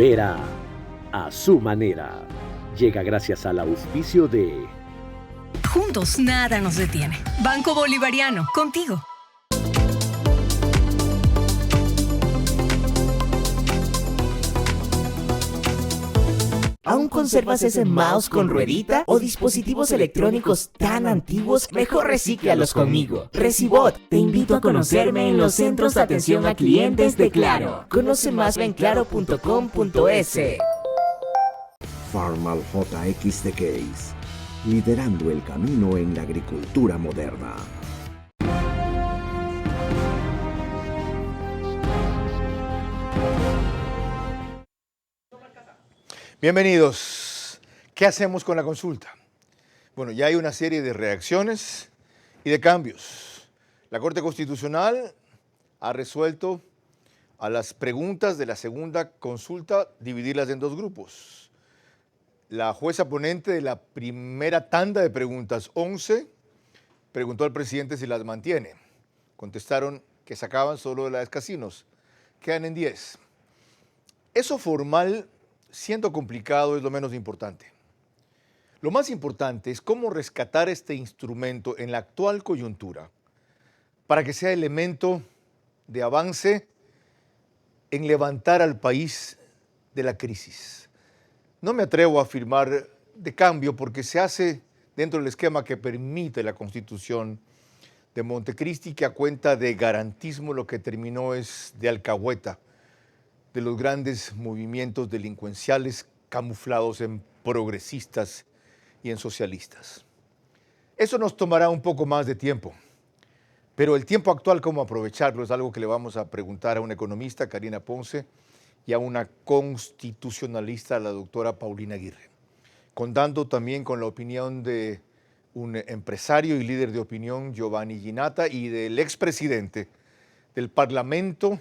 Vera a su manera. Llega gracias al auspicio de... Juntos nada nos detiene. Banco Bolivariano, contigo. ¿Aún conservas ese mouse con ruedita o dispositivos electrónicos tan antiguos? Mejor recíclalos conmigo. Recibot, te invito a conocerme en los centros de atención a clientes de Claro. Conoce más en claro.com.es. Farmal JX The Case, liderando el camino en la agricultura moderna. Bienvenidos. ¿Qué hacemos con la consulta? Bueno, ya hay una serie de reacciones y de cambios. La Corte Constitucional ha resuelto a las preguntas de la segunda consulta dividirlas en dos grupos. La jueza ponente de la primera tanda de preguntas, 11, preguntó al presidente si las mantiene. Contestaron que sacaban solo de las casinos. Quedan en 10. Eso formal, siendo complicado, es lo menos importante. Lo más importante es cómo rescatar este instrumento en la actual coyuntura para que sea elemento de avance en levantar al país de la crisis. No me atrevo a afirmar de cambio porque se hace dentro del esquema que permite la Constitución de Montecristi, que a cuenta de garantismo lo que terminó es de alcahueta de los grandes movimientos delincuenciales camuflados en progresistas y en socialistas. Eso nos tomará un poco más de tiempo, pero el tiempo actual, ¿cómo aprovecharlo? Es algo que le vamos a preguntar a una economista, Karina Ponce, y a una constitucionalista, la doctora Paulina Aguirre, contando también con la opinión de un empresario y líder de opinión, Giovanni Ginata, y del expresidente del Parlamento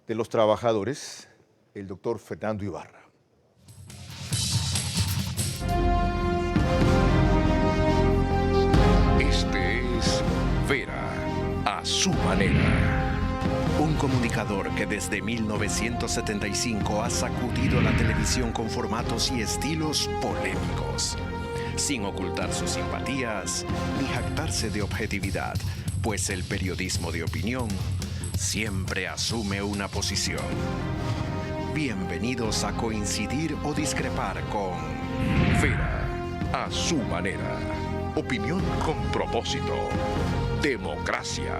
de los Trabajadores, el doctor Fernando Ibarra. Este es Vera a su manera. Un comunicador que desde 1975 ha sacudido la televisión con formatos y estilos polémicos, sin ocultar sus simpatías ni jactarse de objetividad, pues el periodismo de opinión siempre asume una posición. Bienvenidos a coincidir o discrepar con Vera a su manera. Opinión con propósito. Democracia.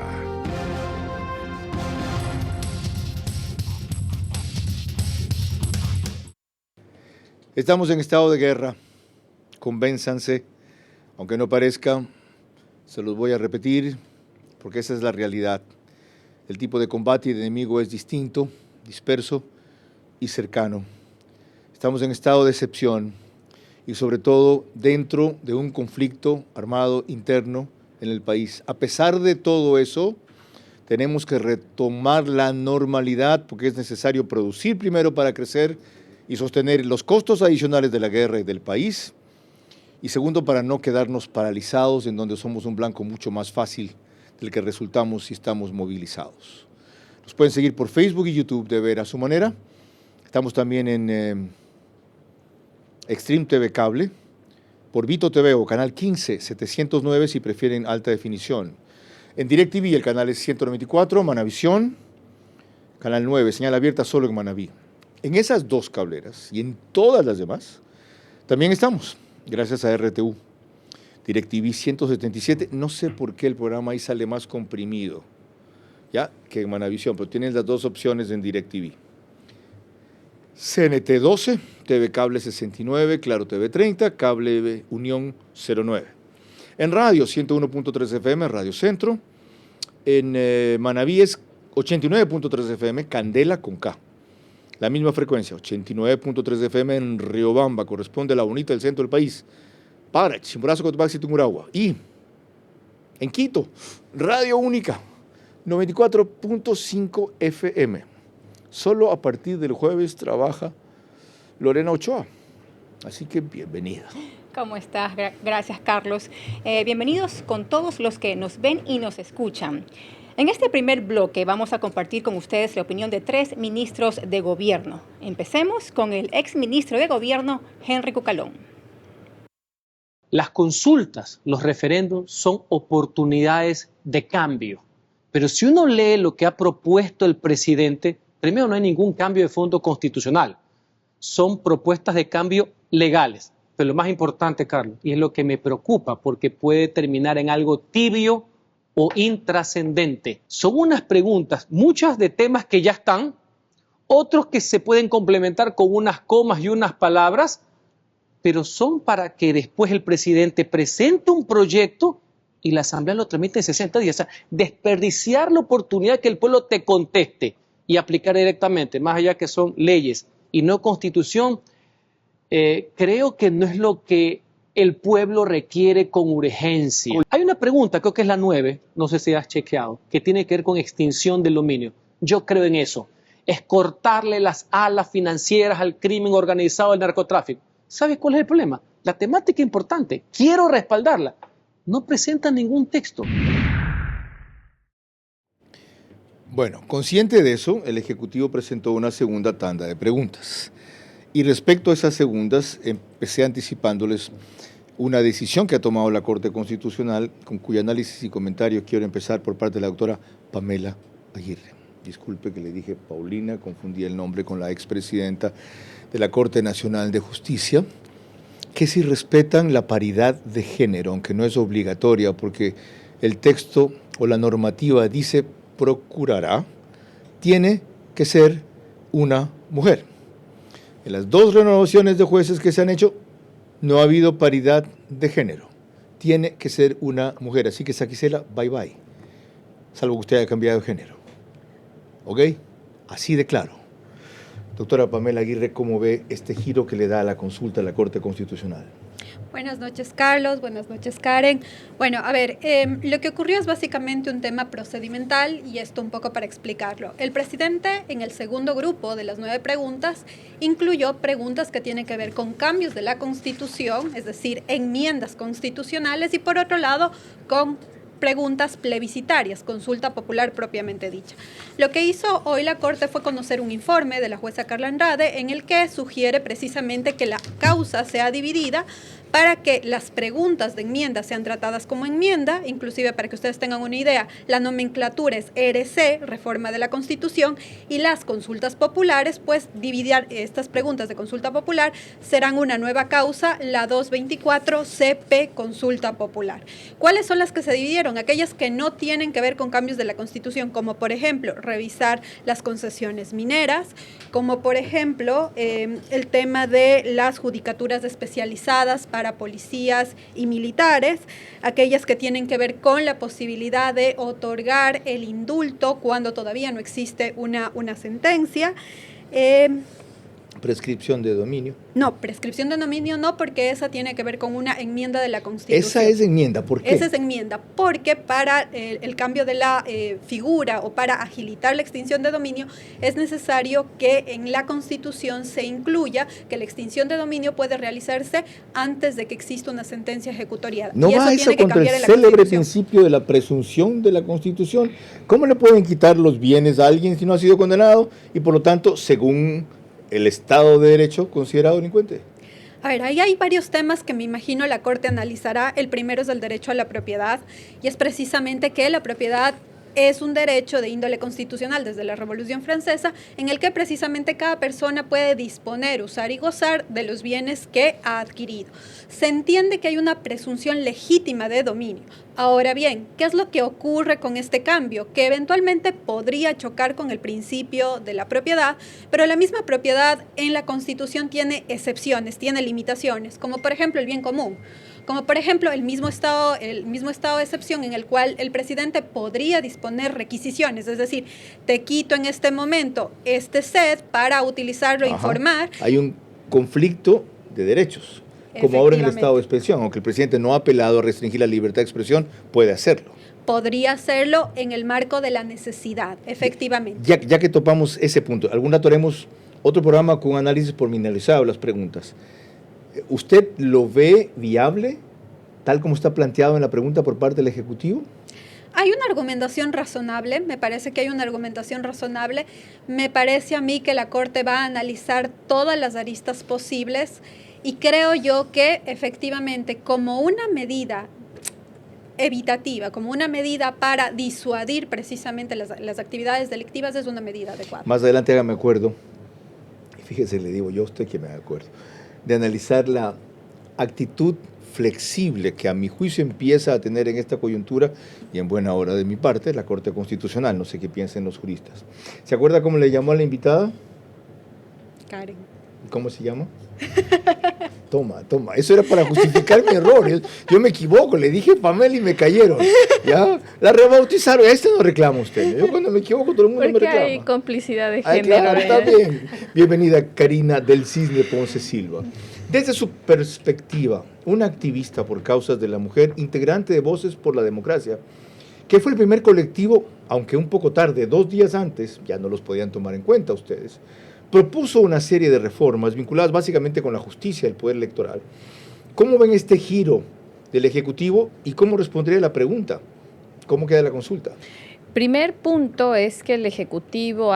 Estamos en estado de guerra. Convénzanse, aunque no parezca, se los voy a repetir, porque esa es la realidad. El tipo de combate y de enemigo es distinto, disperso y cercano. Estamos en estado de excepción y sobre todo dentro de un conflicto armado interno en el país. A pesar de todo eso, tenemos que retomar la normalidad porque es necesario producir primero para crecer y sostener los costos adicionales de la guerra y del país. Y segundo, para no quedarnos paralizados en donde somos un blanco mucho más fácil del que resultamos si estamos movilizados. Nos pueden seguir por Facebook y YouTube de Vera a su manera. Estamos también en Extreme TV Cable, por Vito TV o Canal 15, 709 si prefieren alta definición. En DirecTV el canal es 194, Manavisión, Canal 9, señal abierta solo en Manaví. En esas dos cableras y en todas las demás también estamos, gracias a RTU. DirecTV 177, no sé por qué el programa ahí sale más comprimido, ya, que en Manavisión, pero tienen las dos opciones en DirecTV. CNT 12, TV Cable 69, Claro TV 30, Cable Unión 09. En radio 101.3 FM, Radio Centro. En Manaví es 89.3 FM, Candela con K. La misma frecuencia, 89.3 FM en Riobamba, corresponde a la bonita del centro del país. Para Chimborazo, Cotopaxi y Tungurahua. Y en Quito, Radio Única, 94.5 FM. Solo a partir del jueves trabaja Lorena Ochoa. Así que bienvenida. ¿Cómo estás? Gracias, Carlos. Bienvenidos con todos los que nos ven y nos escuchan. En este primer bloque vamos a compartir con ustedes la opinión de 3 ministros de gobierno. Empecemos con el exministro de gobierno, Henry Cucalón. Las consultas, los referendos, son oportunidades de cambio. Pero si uno lee lo que ha propuesto el presidente, primero no hay ningún cambio de fondo constitucional. Son propuestas de cambio legales. Pero lo más importante, Carlos, y es lo que me preocupa porque puede terminar en algo tibio o intrascendente. Son unas preguntas, muchas de temas que ya están, otros que se pueden complementar con unas comas y unas palabras, pero son para que después el presidente presente un proyecto y la Asamblea lo tramite en 60 días. O sea, desperdiciar la oportunidad que el pueblo te conteste y aplicar directamente, más allá que son leyes y no constitución, creo que no es lo que el pueblo requiere con urgencia. Hay una pregunta, creo que es la 9, no sé si has chequeado, que tiene que ver con extinción del dominio. Yo creo en eso. Es cortarle las alas financieras al crimen organizado, al narcotráfico. ¿Sabes cuál es el problema? La temática importante, quiero respaldarla. No presenta ningún texto. Bueno, consciente de eso, el Ejecutivo presentó una segunda tanda de preguntas. Y respecto a esas segundas, empecé anticipándoles una decisión que ha tomado la Corte Constitucional, con cuyo análisis y comentario quiero empezar por parte de la doctora Pamela Aguirre. Disculpe que le dije Paulina, confundí el nombre con la expresidenta de la Corte Nacional de Justicia, que si respetan la paridad de género, aunque no es obligatoria, porque el texto o la normativa dice procurará, tiene que ser una mujer. En las 2 renovaciones de jueces que se han hecho, no ha habido paridad de género. Tiene que ser una mujer. Así que, Saquicela, bye bye. Salvo que usted haya cambiado de género. ¿Ok? Así de claro. Doctora Pamela Aguirre, ¿cómo ve este giro que le da a la consulta a la Corte Constitucional? Buenas noches, Carlos. Buenas noches, Karen. Bueno, a ver, lo que ocurrió es básicamente un tema procedimental y esto un poco para explicarlo. El presidente, en el segundo grupo de las 9 preguntas, incluyó preguntas que tienen que ver con cambios de la Constitución, es decir, enmiendas constitucionales, y por otro lado, con preguntas plebiscitarias, consulta popular propiamente dicha. Lo que hizo hoy la Corte fue conocer un informe de la jueza Carla Andrade en el que sugiere precisamente que la causa sea dividida para que las preguntas de enmienda sean tratadas como enmienda, inclusive para que ustedes tengan una idea, la nomenclatura es RC, reforma de la Constitución, y las consultas populares, pues dividir estas preguntas de consulta popular serán una nueva causa, la 224 CP, consulta popular. ¿Cuáles son las que se dividieron? Aquellas que no tienen que ver con cambios de la Constitución, como por ejemplo revisar las concesiones mineras, como por ejemplo el tema de las judicaturas especializadas para policías y militares, aquellas que tienen que ver con la posibilidad de otorgar el indulto cuando todavía no existe una sentencia. Prescripción de dominio. No, prescripción de dominio no, porque esa tiene que ver con una enmienda de la Constitución. Esa es enmienda, ¿por qué? Esa es enmienda, porque para el cambio de la figura o para agilitar la extinción de dominio es necesario que en la Constitución se incluya que la extinción de dominio puede realizarse antes de que exista una sentencia ejecutoriada. ¿No va eso contra el célebre principio de la presunción de la Constitución? ¿Cómo le pueden quitar los bienes a alguien si no ha sido condenado y por lo tanto, según el Estado de Derecho, considerado delincuente? A ver, ahí hay varios temas que me imagino la Corte analizará. El primero es el derecho a la propiedad, y es precisamente que la propiedad es un derecho de índole constitucional desde la Revolución Francesa, en el que precisamente cada persona puede disponer, usar y gozar de los bienes que ha adquirido. Se entiende que hay una presunción legítima de dominio. Ahora bien, ¿qué es lo que ocurre con este cambio? Que eventualmente podría chocar con el principio de la propiedad, pero la misma propiedad en la Constitución tiene excepciones, tiene limitaciones, como por ejemplo el bien común. Como por ejemplo el mismo estado de excepción en el cual el presidente podría disponer requisiciones, es decir, te quito en este momento este set para utilizarlo e informar. Hay un conflicto de derechos, como ahora en el estado de expresión, aunque el presidente no ha apelado a restringir la libertad de expresión, puede hacerlo. Podría hacerlo en el marco de la necesidad, efectivamente. Ya que topamos ese punto, algún rato haremos otro programa con análisis pormenorizado de las preguntas. ¿Usted lo ve viable, tal como está planteado en la pregunta por parte del Ejecutivo? Hay una argumentación razonable, me parece que hay una argumentación razonable. Me parece a mí que la Corte va a analizar todas las aristas posibles y creo yo que efectivamente como una medida evitativa, como una medida para disuadir precisamente las actividades delictivas, es una medida adecuada. Más adelante hágame acuerdo, y fíjese, le digo yo a usted que me haga acuerdo, de analizar la actitud flexible que a mi juicio empieza a tener en esta coyuntura, y en buena hora de mi parte, la Corte Constitucional. No sé qué piensan los juristas. ¿Se acuerda cómo le llamó a la invitada? Karen. ¿Cómo se llama? Toma, eso era para justificar mi error. Yo me equivoco, le dije Pamela y me cayeron. ¿Ya? La rebautizaron. A este no reclama usted. Yo cuando me equivoco todo el mundo me reclama. Hay complicidad de Ay, género. claro, está bien. Bienvenida Karina del Cisne Ponce Silva. Desde su perspectiva, una activista por causas de la mujer, integrante de Voces por la Democracia, que fue el primer colectivo, aunque un poco tarde, 2 días antes, ya no los podían tomar en cuenta ustedes, propuso una serie de reformas vinculadas básicamente con la justicia del poder electoral. ¿Cómo ven este giro del Ejecutivo y cómo respondería la pregunta? ¿Cómo queda la consulta? Primer punto es que el Ejecutivo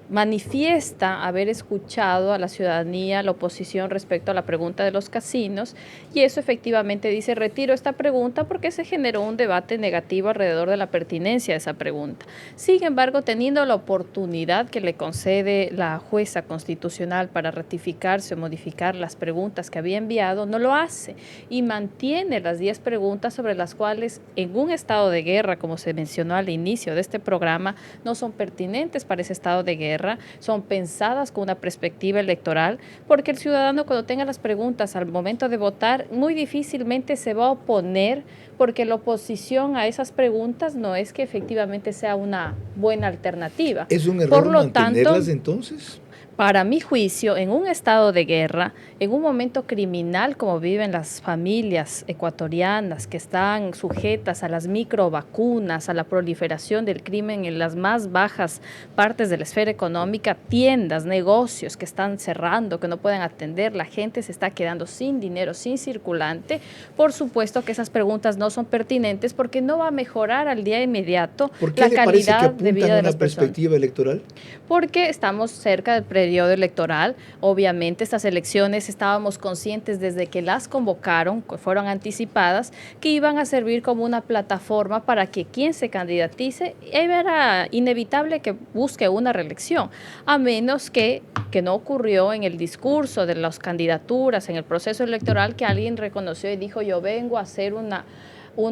manifiesta haber escuchado a la ciudadanía, la oposición respecto a la pregunta de los casinos, y eso efectivamente dice: retiro esta pregunta porque se generó un debate negativo alrededor de la pertinencia de esa pregunta. Sin embargo, teniendo la oportunidad que le concede la jueza constitucional para ratificarse o modificar las preguntas que había enviado, no lo hace y mantiene las 10 preguntas sobre las cuales en un estado de guerra, como se mencionó al inicio de este programa, no son pertinentes para ese estado de guerra, son pensadas con una perspectiva electoral, porque el ciudadano, cuando tenga las preguntas al momento de votar, muy difícilmente se va a oponer, porque la oposición a esas preguntas no es que efectivamente sea una buena alternativa. ¿Es un error mantenerlas entonces? Para mi juicio, en un estado de guerra, en un momento criminal como viven las familias ecuatorianas que están sujetas a las microvacunas, a la proliferación del crimen en las más bajas partes de la esfera económica, tiendas, negocios que están cerrando, que no pueden atender, la gente se está quedando sin dinero, sin circulante, por supuesto que esas preguntas no son pertinentes porque no va a mejorar al día inmediato la calidad de vida de las personas. ¿Por qué le parece que apuntan a una perspectiva electoral? Porque estamos cerca del periodo electoral. Obviamente estas elecciones estábamos conscientes desde que las convocaron, que fueron anticipadas, que iban a servir como una plataforma para que quien se candidatice era inevitable que busque una reelección, a menos que no ocurrió en el discurso de las candidaturas, en el proceso electoral, que alguien reconoció y dijo: yo vengo a hacer una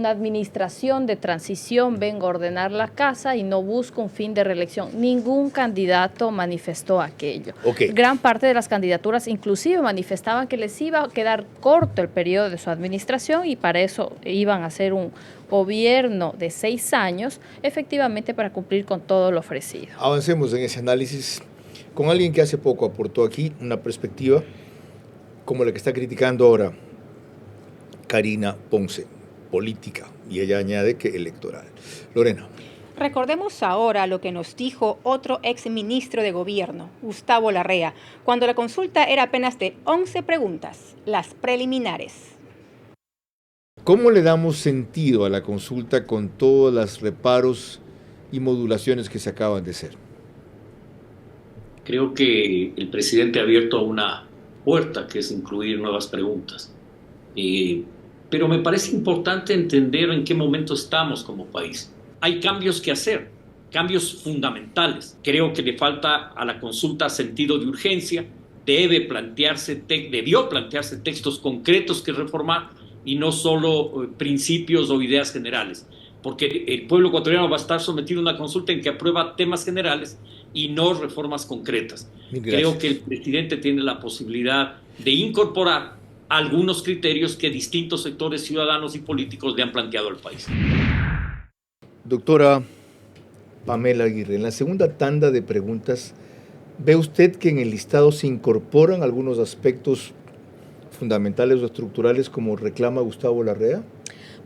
administración de transición, vengo a ordenar la casa y no busco un fin de reelección. Ningún candidato manifestó aquello. Okay. Gran parte de las candidaturas inclusive manifestaban que les iba a quedar corto el periodo de su administración y para eso iban a hacer un gobierno de 6 años, efectivamente para cumplir con todo lo ofrecido. Avancemos en ese análisis con alguien que hace poco aportó aquí una perspectiva como la que está criticando ahora Karina Ponce, política, y ella añade que electoral. Lorena. Recordemos ahora lo que nos dijo otro exministro de Gobierno, Gustavo Larrea, cuando la consulta era apenas de 11 preguntas, las preliminares. ¿Cómo le damos sentido a la consulta con todos los reparos y modulaciones que se acaban de hacer? Creo que el presidente ha abierto una puerta, que es incluir nuevas preguntas. Pero me parece importante entender en qué momento estamos como país. Hay cambios que hacer, cambios fundamentales. Creo que le falta a la consulta sentido de urgencia, debió plantearse textos concretos que reformar y no solo principios o ideas generales, porque el pueblo ecuatoriano va a estar sometido a una consulta en que aprueba temas generales y no reformas concretas. Creo que el presidente tiene la posibilidad de incorporar algunos criterios que distintos sectores ciudadanos y políticos le han planteado al país. Doctora Pamela Aguirre, en la segunda tanda de preguntas, ¿ve usted que en el listado se incorporan algunos aspectos fundamentales o estructurales como reclama Gustavo Larrea?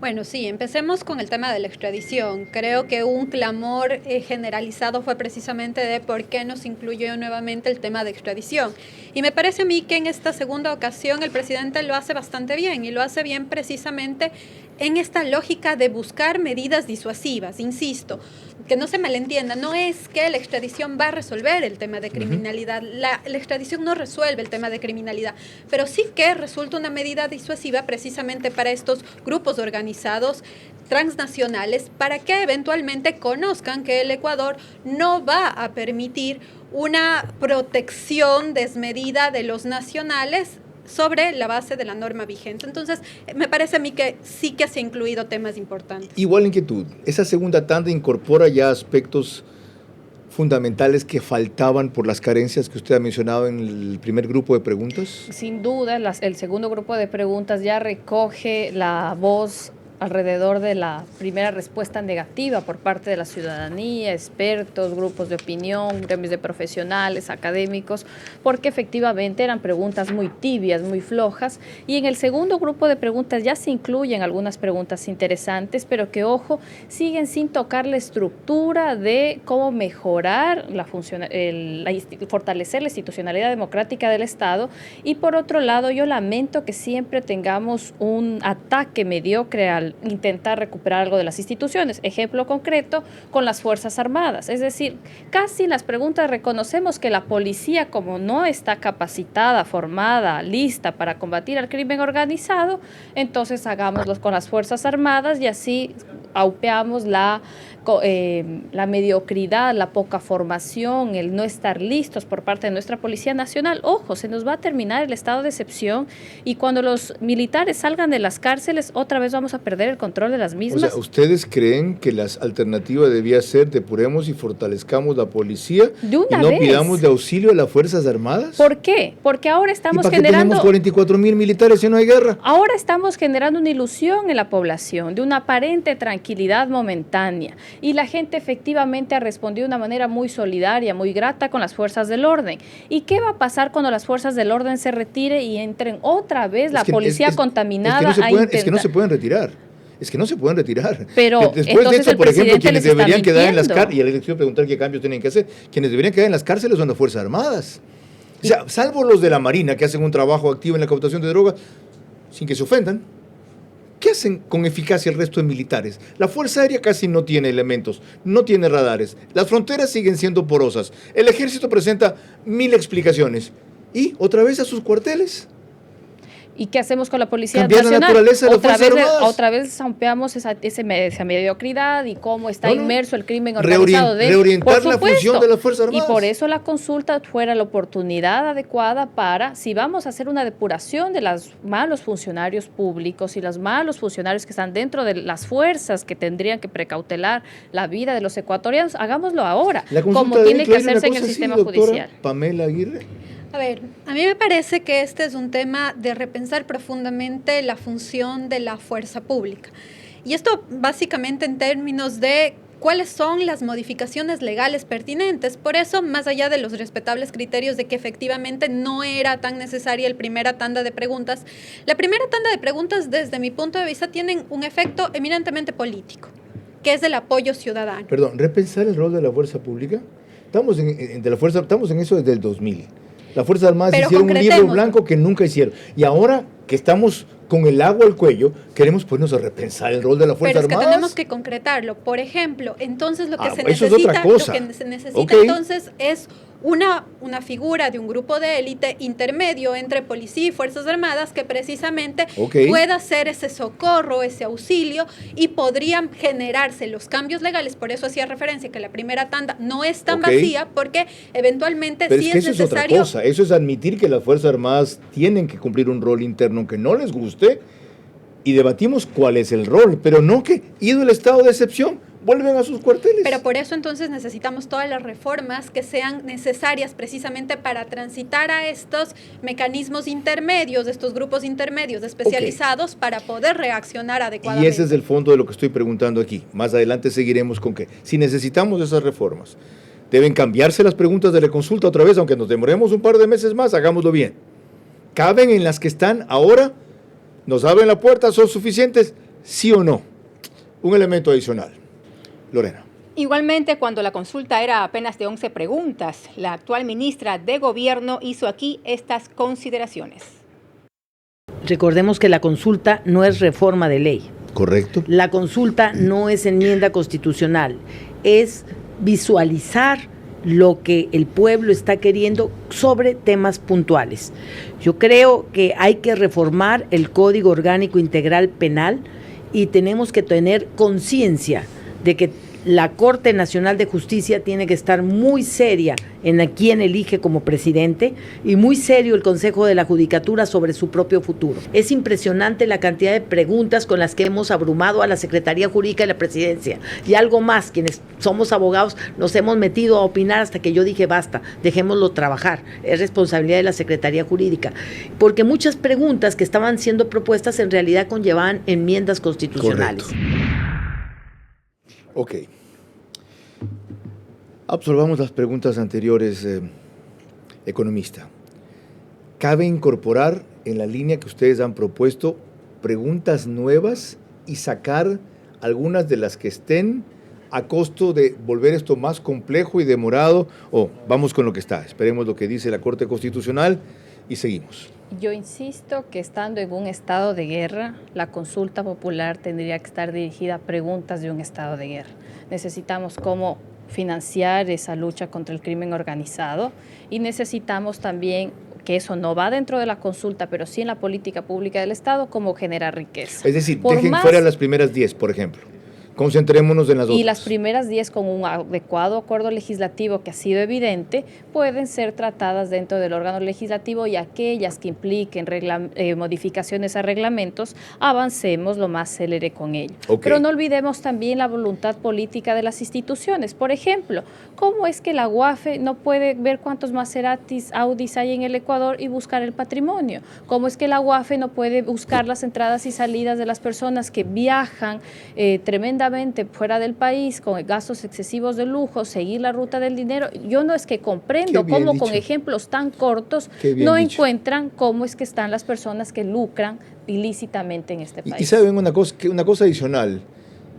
Bueno, sí, empecemos con el tema de la extradición. Creo que un clamor generalizado fue precisamente de por qué no se incluyó nuevamente el tema de extradición. Y me parece a mí que en esta segunda ocasión el presidente lo hace bastante bien, y lo hace bien precisamente en esta lógica de buscar medidas disuasivas. Insisto, que no se malentienda, no es que la extradición va a resolver el tema de criminalidad. La extradición no resuelve el tema de criminalidad, pero sí que resulta una medida disuasiva precisamente para estos grupos organizados transnacionales, para que eventualmente conozcan que el Ecuador no va a permitir una protección desmedida de los nacionales sobre la base de la norma vigente. Entonces, me parece a mí que sí que se ha incluido temas importantes. Igual inquietud, esa segunda tanda incorpora ya aspectos fundamentales que faltaban por las carencias que usted ha mencionado en el primer grupo de preguntas. Sin duda, el segundo grupo de preguntas ya recoge la voz alrededor de la primera respuesta negativa por parte de la ciudadanía, expertos, grupos de opinión, gremios de profesionales, académicos, porque efectivamente eran preguntas muy tibias, muy flojas, y en el segundo grupo de preguntas ya se incluyen algunas preguntas interesantes, pero que, ojo, siguen sin tocar la estructura de cómo mejorar fortalecer la institucionalidad democrática del Estado, y por otro lado, yo lamento que siempre tengamos un ataque mediocre al intentar recuperar algo de las instituciones. Ejemplo concreto, con las Fuerzas Armadas. Es decir, casi en las preguntas reconocemos que la policía, como no está capacitada, formada, lista para combatir al crimen organizado, entonces hagámoslo con las Fuerzas Armadas y así aupeamos la mediocridad, la poca formación, el no estar listos por parte de nuestra Policía Nacional. Ojo, se nos va a terminar el estado de excepción y cuando los militares salgan de las cárceles, otra vez vamos a perder el control de las mismas. O sea, ¿ustedes creen que la alternativa debía ser depuremos y fortalezcamos la policía de una y no vez pidamos de auxilio a las Fuerzas Armadas? ¿Por qué? Porque ahora estamos ¿Y para qué tenemos 44,000 militares si no hay guerra? Ahora estamos generando una ilusión en la población de una aparente tranquilidad momentánea. Y la gente efectivamente ha respondido de una manera muy solidaria, muy grata con las fuerzas del orden. ¿Y qué va a pasar cuando las fuerzas del orden se retire y entren otra vez la policía contaminada Es que no se pueden retirar. Es que no se pueden retirar. Pero después de esto, por ejemplo, quienes deberían quedar en las cárceles, y les quiero preguntar qué cambios tienen que hacer, quienes deberían quedar en las cárceles son las Fuerzas Armadas. O sea, salvo los de la Marina, que hacen un trabajo activo en la cautación de drogas, sin que se ofendan, ¿qué hacen con eficacia el resto de militares? La Fuerza Aérea casi no tiene elementos, no tiene radares, las fronteras siguen siendo porosas, el Ejército presenta 1000 explicaciones, y otra vez a sus cuarteles. ¿Y qué hacemos con la Policía Cambiar Nacional? La naturaleza de las Fuerzas Armadas. Otra vez zampeamos esa mediocridad y cómo está inmerso el crimen organizado. Reorientar la función de las Fuerzas Armadas. Y por eso la consulta fuera la oportunidad adecuada para, si vamos a hacer una depuración de los malos funcionarios públicos y los malos funcionarios que están dentro de las fuerzas que tendrían que precautelar la vida de los ecuatorianos, hagámoslo ahora, como tiene que hacerse en el sistema judicial. Pamela Aguirre. A ver, a mí me parece que este es un tema de repensar profundamente la función de la fuerza pública. Y esto básicamente en términos de cuáles son las modificaciones legales pertinentes. Por eso, más allá de los respetables criterios de que efectivamente no era tan necesaria la primera tanda de preguntas, la primera tanda de preguntas, desde mi punto de vista, tienen un efecto eminentemente político, que es el apoyo ciudadano. Perdón, ¿repensar el rol de la fuerza pública? Estamos en eso desde el 2000. Las Fuerzas Armadas hicieron un libro blanco que nunca hicieron. Y ahora que estamos con el agua al cuello, queremos ponernos a repensar el rol de las Fuerzas Armadas. Pero es que tenemos que concretarlo. Por ejemplo, entonces lo que se necesita, es otra cosa. Lo que se necesita entonces es una figura de un grupo de élite intermedio entre policía y Fuerzas Armadas que precisamente pueda hacer ese socorro, ese auxilio, y podrían generarse los cambios legales. Por eso hacía referencia que la primera tanda no es tan vacía, porque eventualmente sí es necesario. Eso es otra cosa, eso es admitir que las Fuerzas Armadas tienen que cumplir un rol interno que no les guste, y debatimos cuál es el rol, pero no que, ido el estado de excepción, vuelven a sus cuarteles. Pero por eso entonces necesitamos todas las reformas que sean necesarias precisamente para transitar a estos mecanismos intermedios, estos grupos intermedios especializados para poder reaccionar adecuadamente. Y ese es el fondo de lo que estoy preguntando aquí. Más adelante seguiremos con que si necesitamos esas reformas, deben cambiarse las preguntas de la consulta otra vez, aunque nos demoremos un par de meses más, hagámoslo bien. ¿Caben en las que están ahora? ¿Nos abren la puerta? ¿Son suficientes? ¿Sí o no? Un elemento adicional. Lorena. Igualmente, cuando la consulta era apenas de 11 preguntas, la actual ministra de Gobierno hizo aquí estas consideraciones. Recordemos que la consulta no es reforma de ley. Correcto. La consulta no es enmienda constitucional, es visualizar lo que el pueblo está queriendo sobre temas puntuales. Yo creo que hay que reformar el Código Orgánico Integral Penal y tenemos que tener conciencia de que la Corte Nacional de Justicia tiene que estar muy seria en a quién elige como presidente y muy serio el Consejo de la Judicatura sobre su propio futuro. Es impresionante la cantidad de preguntas con las que hemos abrumado a la Secretaría Jurídica y la Presidencia. Y algo más, quienes somos abogados nos hemos metido a opinar hasta que yo dije basta, dejémoslo trabajar. Es responsabilidad de la Secretaría Jurídica. Porque muchas preguntas que estaban siendo propuestas en realidad conllevaban enmiendas constitucionales. Correcto. Ok. Absorbamos las preguntas anteriores, economista. ¿Cabe incorporar en la línea que ustedes han propuesto preguntas nuevas y sacar algunas de las que estén a costo de volver esto más complejo y demorado? O vamos con lo que está, esperemos lo que dice la Corte Constitucional y seguimos. Yo insisto que estando en un estado de guerra, la consulta popular tendría que estar dirigida a preguntas de un estado de guerra. Necesitamos cómo financiar esa lucha contra el crimen organizado y necesitamos también, que eso no va dentro de la consulta, pero sí en la política pública del Estado, cómo generar riqueza. Es decir, dejen fuera las primeras 10, por ejemplo. Concentrémonos en las otras. Y las primeras 10, con un adecuado acuerdo legislativo que ha sido evidente, pueden ser tratadas dentro del órgano legislativo, y aquellas que impliquen modificaciones a reglamentos, avancemos lo más célere con ello. Okay. Pero no olvidemos también la voluntad política de las instituciones. Por ejemplo, ¿cómo es que la UAFE no puede ver cuántos Maseratis, Audis hay en el Ecuador y buscar el patrimonio? ¿Cómo es que la UAFE no puede buscar las entradas y salidas de las personas que viajan tremendamente fuera del país con gastos excesivos de lujo, seguir la ruta del dinero? Yo no es que comprendo cómo con ejemplos tan cortos no encuentran cómo es que están las personas que lucran ilícitamente en este país. Y saben una cosa adicional,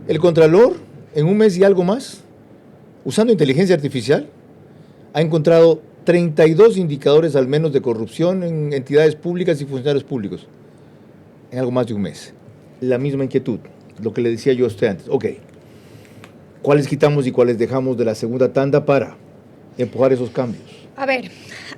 el Contralor en un mes y algo más, usando inteligencia artificial, ha encontrado 32 indicadores al menos de corrupción en entidades públicas y funcionarios públicos en algo más de un mes. La misma inquietud. Lo que le decía yo a usted antes. Ok, ¿cuáles quitamos y cuáles dejamos de la segunda tanda para empujar esos cambios? A ver,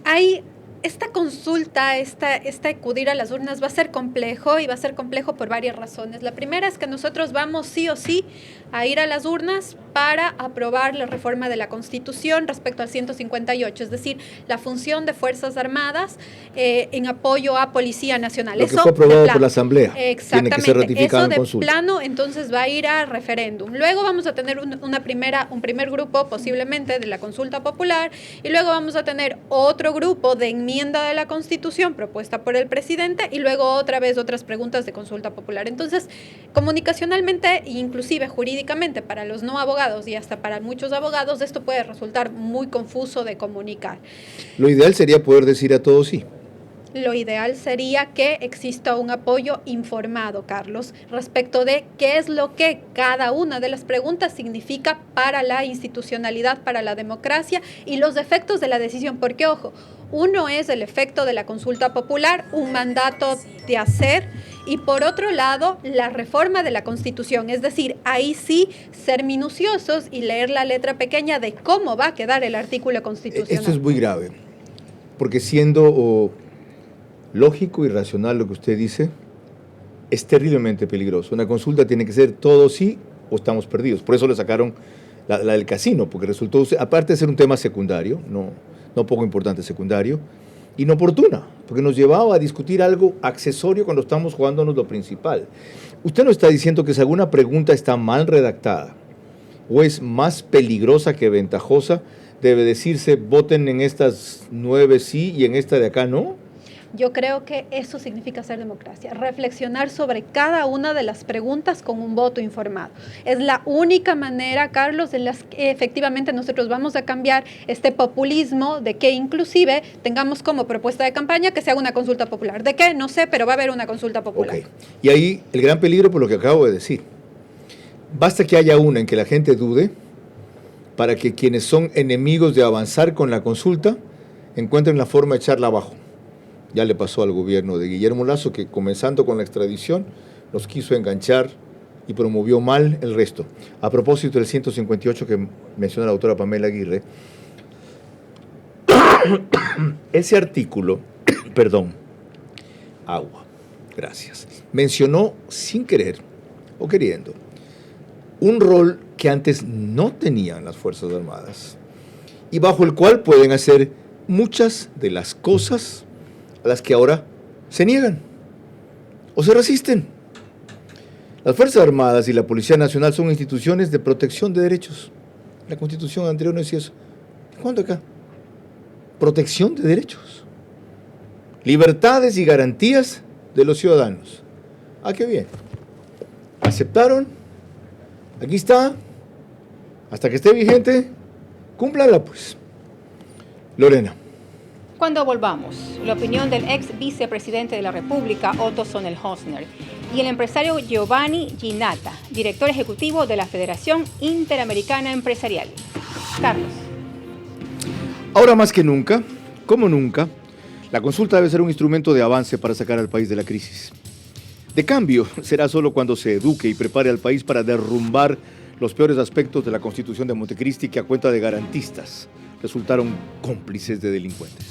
hay esta consulta, esta acudir a las urnas va a ser complejo, y va a ser complejo por varias razones. La primera es que nosotros vamos sí o sí a ir a las urnas para aprobar la reforma de la Constitución respecto al 158, es decir, la función de Fuerzas Armadas en apoyo a Policía Nacional. Lo que fue aprobado por la Asamblea. Tiene que ser ratificado en consulta. Eso de plano, entonces va a ir a referéndum. Luego vamos a tener un primer grupo posiblemente de la consulta popular, y luego vamos a tener otro grupo de enmienda de la Constitución propuesta por el presidente, y luego otra vez otras preguntas de consulta popular. Entonces, comunicacionalmente e inclusive jurídicamente para los no abogados y hasta para muchos abogados, esto puede resultar muy confuso de comunicar. Lo ideal sería poder decir a todos sí. Lo ideal sería que exista un apoyo informado, Carlos, respecto de qué es lo que cada una de las preguntas significa para la institucionalidad, para la democracia y los efectos de la decisión. Porque, ojo, uno es el efecto de la consulta popular, un mandato de hacer, y por otro lado, la reforma de la Constitución. Es decir, ahí sí ser minuciosos y leer la letra pequeña de cómo va a quedar el artículo constitucional. Esto es muy grave, porque siendo lógico y racional lo que usted dice, es terriblemente peligroso. Una consulta tiene que ser todo sí o estamos perdidos. Por eso le sacaron la del casino, porque resultó, aparte de ser un tema secundario, no poco importante secundario, inoportuna, porque nos llevaba a discutir algo accesorio cuando estamos jugándonos lo principal. Usted no está diciendo que si alguna pregunta está mal redactada o es más peligrosa que ventajosa, debe decirse voten en estas 9 sí y en esta de acá no. Yo creo que eso significa hacer democracia, reflexionar sobre cada una de las preguntas con un voto informado. Es la única manera, Carlos, en la que efectivamente nosotros vamos a cambiar este populismo de que inclusive tengamos como propuesta de campaña que se haga una consulta popular. ¿De qué? No sé, pero va a haber una consulta popular. Okay. Y ahí el gran peligro por lo que acabo de decir. Basta que haya una en que la gente dude para que quienes son enemigos de avanzar con la consulta encuentren la forma de echarla abajo. Ya le pasó al gobierno de Guillermo Lasso, que comenzando con la extradición nos quiso enganchar y promovió mal el resto. A propósito del 158 que menciona la autora Pamela Aguirre, ese artículo, agua, gracias, mencionó sin querer o queriendo un rol que antes no tenían las Fuerzas Armadas y bajo el cual pueden hacer muchas de las cosas a las que ahora se niegan o se resisten. Las Fuerzas Armadas y la Policía Nacional son instituciones de protección de derechos. La Constitución anterior no decía eso. ¿Cuándo acá? Protección de derechos. Libertades y garantías de los ciudadanos. Ah, qué bien. Aceptaron. Aquí está. Hasta que esté vigente, cúmplala pues. Lorena. Cuando volvamos, la opinión del ex vicepresidente de la República, Otto Sonnenhösner, y el empresario Giovanni Ginata, director ejecutivo de la Federación Interamericana Empresarial. Carlos. Ahora más que nunca, como nunca, la consulta debe ser un instrumento de avance para sacar al país de la crisis. De cambio, será solo cuando se eduque y prepare al país para derrumbar los peores aspectos de la Constitución de Montecristi que a cuenta de garantistas resultaron cómplices de delincuentes.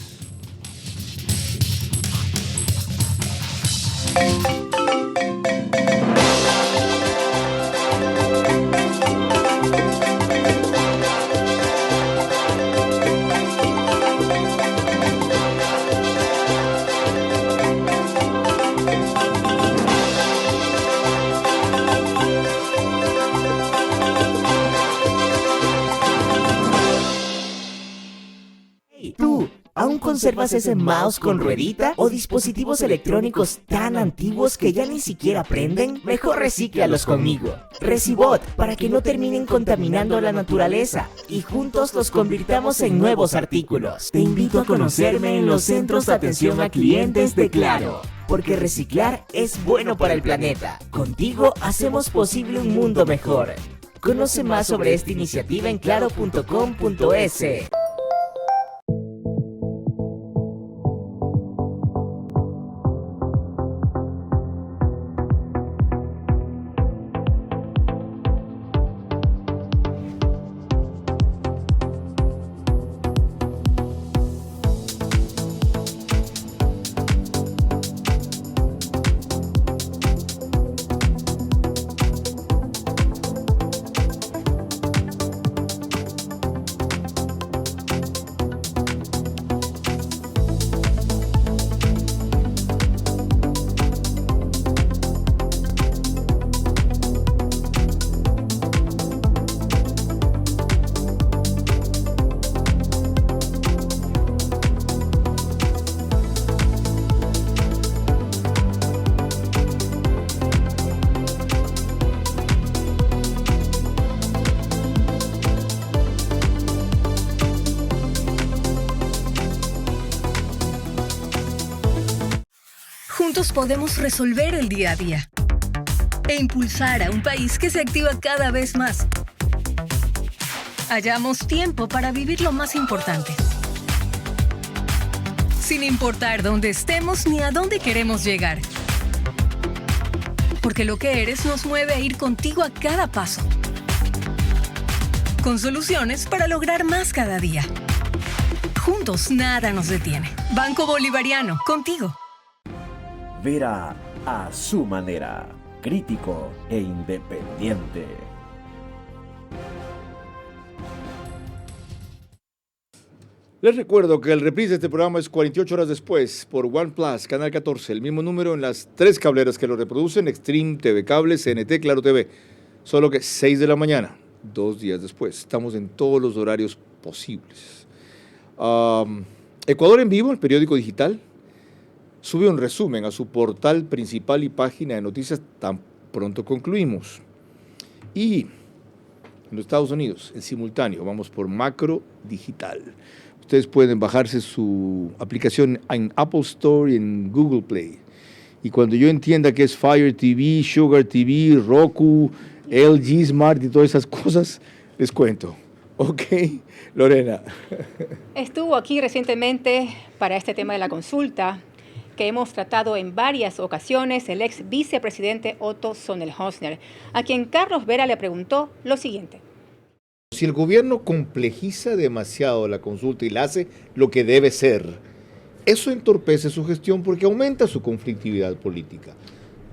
¿Tú aún conservas ese mouse con ruedita o dispositivos electrónicos tan antiguos que ya ni siquiera prenden? Mejor recíclalos conmigo. Recibot, para que no terminen contaminando la naturaleza y juntos los convirtamos en nuevos artículos. Te invito a conocerme en los centros de atención a clientes de Claro. Porque reciclar es bueno para el planeta. Contigo hacemos posible un mundo mejor. Conoce más sobre esta iniciativa en claro.com.es. Juntos podemos resolver el día a día e impulsar a un país que se activa cada vez más. Hallamos tiempo para vivir lo más importante, sin importar dónde estemos ni a dónde queremos llegar. Porque lo que eres nos mueve a ir contigo a cada paso, con soluciones para lograr más cada día. Juntos nada nos detiene. Banco Bolivariano, contigo. Vera a su manera, crítico e independiente. Les recuerdo que el reprise de este programa es 48 horas después por OnePlus, Canal 14, el mismo número en las 3 cableras que lo reproducen, Extreme, TV Cable, CNT, Claro TV. Solo que 6 de la mañana, 2 días después. Estamos en todos los horarios posibles. Ecuador en vivo, el periódico digital. sube un resumen a su portal principal y página de noticias tan pronto concluimos. Y en los Estados Unidos, en simultáneo, vamos por Macro Digital. Ustedes pueden bajarse su aplicación en Apple Store y en Google Play. Y cuando yo entienda que es Fire TV, Sugar TV, Roku, LG Smart y todas esas cosas, les cuento. Ok, Lorena. Estuvo aquí recientemente para este tema de la consulta que hemos tratado en varias ocasiones el ex vicepresidente Otto Sonnenhösner, a quien Carlos Vera le preguntó lo siguiente. Si el gobierno complejiza demasiado la consulta y la hace lo que debe ser, eso entorpece su gestión porque aumenta su conflictividad política.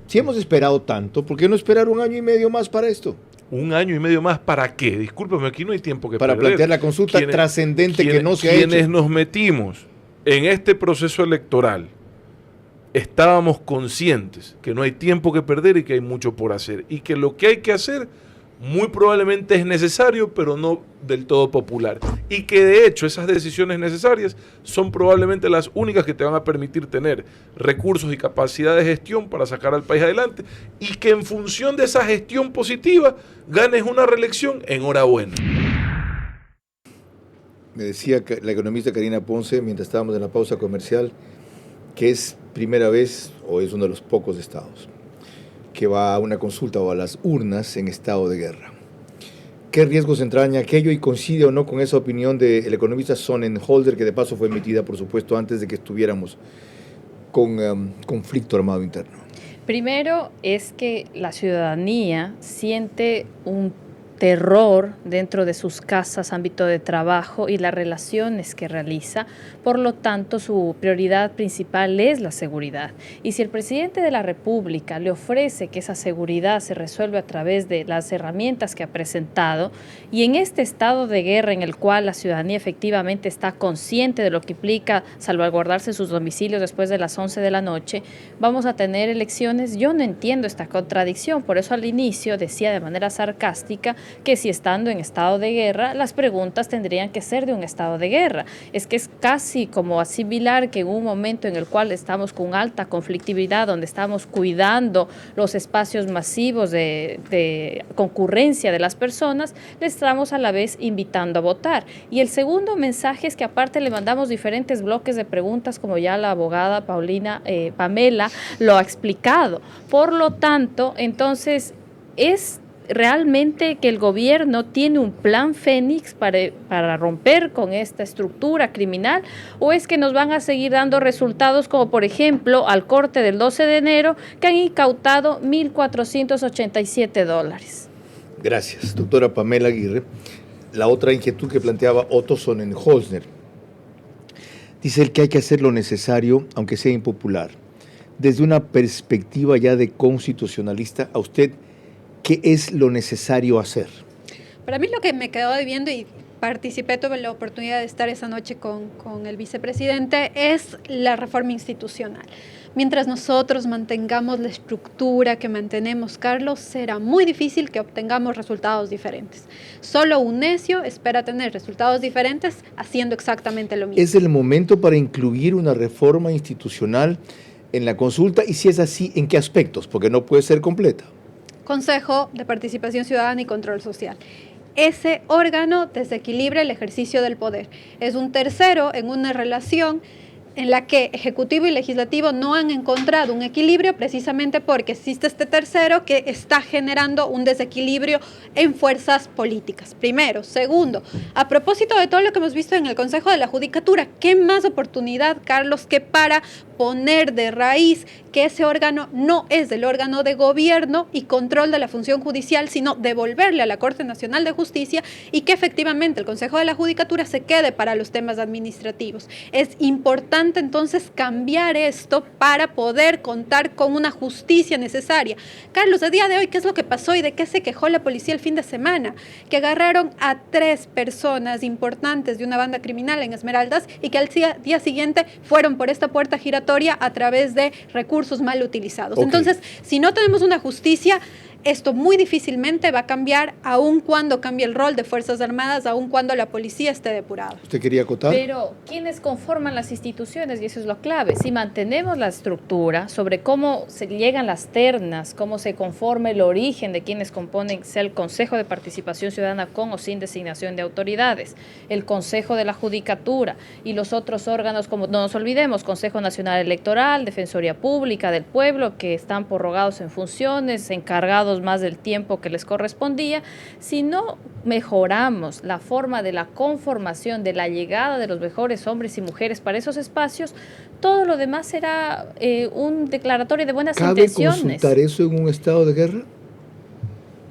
Si hemos esperado tanto, ¿por qué no esperar 1 año y medio más para esto? ¿1 año y medio más para qué? Discúlpame, aquí no hay tiempo que para perder. Plantear la consulta trascendente que no se ha hecho. Quienes nos metimos en este proceso electoral, estábamos conscientes que no hay tiempo que perder y que hay mucho por hacer. Y que lo que hay que hacer muy probablemente es necesario, pero no del todo popular. Y que de hecho esas decisiones necesarias son probablemente las únicas que te van a permitir tener recursos y capacidad de gestión para sacar al país adelante. Y que en función de esa gestión positiva ganes una reelección, enhorabuena. Me decía la economista Karina Ponce, mientras estábamos en la pausa comercial, que es primera vez, o es uno de los pocos estados, que va a una consulta o a las urnas en estado de guerra. ¿Qué riesgos entraña aquello y coincide o no con esa opinión del economista Sonnenhösner, que de paso fue emitida, por supuesto, antes de que estuviéramos con conflicto armado interno? Primero es que la ciudadanía siente un terror dentro de sus casas, ámbito de trabajo y las relaciones que realiza. Por lo tanto, su prioridad principal es la seguridad. Y si el presidente de la República le ofrece que esa seguridad se resuelve a través de las herramientas que ha presentado, y en este estado de guerra en el cual la ciudadanía efectivamente está consciente de lo que implica salvaguardarse sus domicilios después de las 11 de la noche, vamos a tener elecciones. Yo no entiendo esta contradicción, por eso al inicio decía de manera sarcástica que si estando en estado de guerra, las preguntas tendrían que ser de un estado de guerra. Es que es casi como asimilar que en un momento en el cual estamos con alta conflictividad, donde estamos cuidando los espacios masivos de concurrencia de las personas, le estamos a la vez invitando a votar. Y el segundo mensaje es que aparte le mandamos diferentes bloques de preguntas, como ya la abogada Pamela lo ha explicado. Por lo tanto, entonces, es realmente que el gobierno tiene un plan Fénix para romper con esta estructura criminal, o es que nos van a seguir dando resultados como por ejemplo al corte del 12 de enero que han incautado $1,487. Gracias, doctora Pamela Aguirre. La otra inquietud que planteaba Otto Sonnenhösner. Dice él que hay que hacer lo necesario, aunque sea impopular. Desde una perspectiva ya de constitucionalista, a usted, ¿qué es lo necesario hacer? Para mí lo que me quedó debiendo, y participé, tuve la oportunidad de estar esa noche con el vicepresidente, es la reforma institucional. Mientras nosotros mantengamos la estructura que mantenemos, Carlos, será muy difícil que obtengamos resultados diferentes. Solo un necio espera tener resultados diferentes haciendo exactamente lo mismo. ¿Es el momento para incluir una reforma institucional en la consulta? Y si es así, ¿en qué aspectos? Porque no puede ser completa. Consejo de Participación Ciudadana y Control Social. Ese órgano desequilibra el ejercicio del poder. Es un tercero en una relación en la que Ejecutivo y Legislativo no han encontrado un equilibrio, precisamente porque existe este tercero que está generando un desequilibrio en fuerzas políticas. Primero. Segundo, a propósito de todo lo que hemos visto en el Consejo de la Judicatura, ¿qué más oportunidad, Carlos, que para poner de raíz que ese órgano no es del órgano de gobierno y control de la función judicial, sino devolverle a la Corte Nacional de Justicia, y que efectivamente el Consejo de la Judicatura se quede para los temas administrativos? Es importante entonces cambiar esto para poder contar con una justicia necesaria. Carlos, a día de hoy, ¿qué es lo que pasó y de qué se quejó la policía el fin de semana? Que agarraron a 3 personas importantes de una banda criminal en Esmeraldas y que al día siguiente fueron por esta puerta giratoria a través de recursos mal utilizados. Okay. Entonces, si no tenemos una justicia, esto muy difícilmente va a cambiar aun cuando cambie el rol de Fuerzas Armadas, aun cuando la policía esté depurada. ¿Usted quería acotar? Pero ¿quiénes conforman las instituciones? Y eso es lo clave. Si mantenemos la estructura sobre cómo se llegan las ternas, cómo se conforma el origen de quienes componen, sea el Consejo de Participación Ciudadana con o sin designación de autoridades, el Consejo de la Judicatura y los otros órganos, como no nos olvidemos, Consejo Nacional Electoral, Defensoría Pública del Pueblo, que están prorrogados en funciones, encargados más del tiempo que les correspondía. Si no mejoramos la forma de la conformación, de la llegada de los mejores hombres y mujeres para esos espacios, todo lo demás será un declaratorio de buenas intenciones. ¿Cabe consultar eso en un estado de guerra?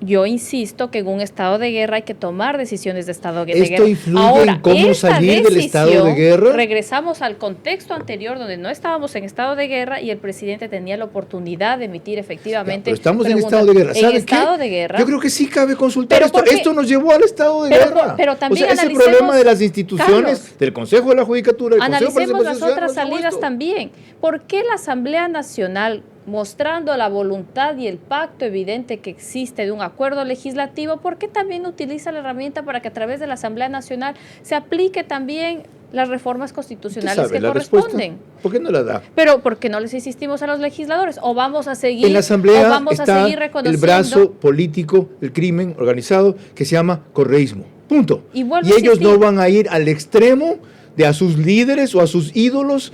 Yo insisto que en un estado de guerra hay que tomar decisiones de estado de guerra. ¿Esto influye en cómo salir del estado de guerra? Regresamos al contexto anterior donde no estábamos en estado de guerra y el presidente tenía la oportunidad de emitir efectivamente. Pero estamos en estado de guerra. En estado de guerra. Yo creo que sí cabe consultar esto. Esto nos llevó al estado de guerra. Pero también ese problema de las instituciones, del Consejo de la Judicatura, del Consejo de analicemos Participación las otras Ciudadana, salidas también. ¿Por qué la Asamblea Nacional, mostrando la voluntad y el pacto evidente que existe de un acuerdo legislativo, por qué también utiliza la herramienta para que a través de la Asamblea Nacional se aplique también las reformas constitucionales que corresponden? ¿Por qué no la da? Pero porque no les insistimos a los legisladores, o vamos a seguir, en la Asamblea o vamos está a seguir reconociendo el brazo político, el crimen organizado, que se llama correísmo. Punto. Y ellos no van a ir al extremo de a sus líderes o a sus ídolos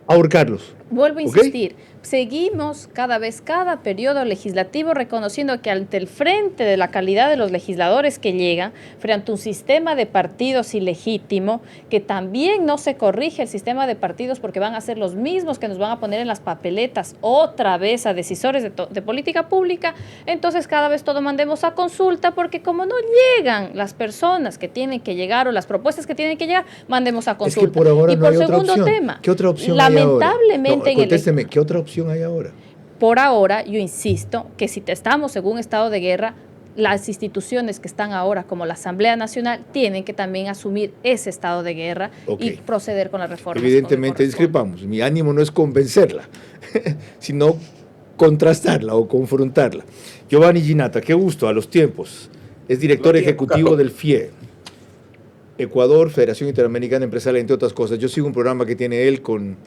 a ahorcarlos. Vuelvo a insistir, seguimos cada periodo legislativo reconociendo que ante el frente de la calidad de los legisladores que llegan, frente a un sistema de partidos ilegítimo, que también no se corrige el sistema de partidos porque van a ser los mismos que nos van a poner en las papeletas otra vez a decisores de política pública, entonces cada vez todo mandemos a consulta, porque como no llegan las personas que tienen que llegar o las propuestas que tienen que llegar, mandemos a consulta. Es que por ahora y no por hay otra segundo opción. tema, ¿Qué otra opción lamentablemente hay ahora? No, contésteme, ¿qué otra opción hay ahora? Por ahora, yo insisto que si estamos en un estado de guerra, las instituciones que están ahora, como la Asamblea Nacional, tienen que también asumir ese estado de guerra y proceder con las reformas. Evidentemente discrepamos. Mi ánimo no es convencerla, sino contrastarla o confrontarla. Giovanni Ginata, qué gusto, a los tiempos. Es director ejecutivo del FIE, Ecuador, Federación Interamericana Empresarial, entre otras cosas. Yo sigo un programa que tiene él con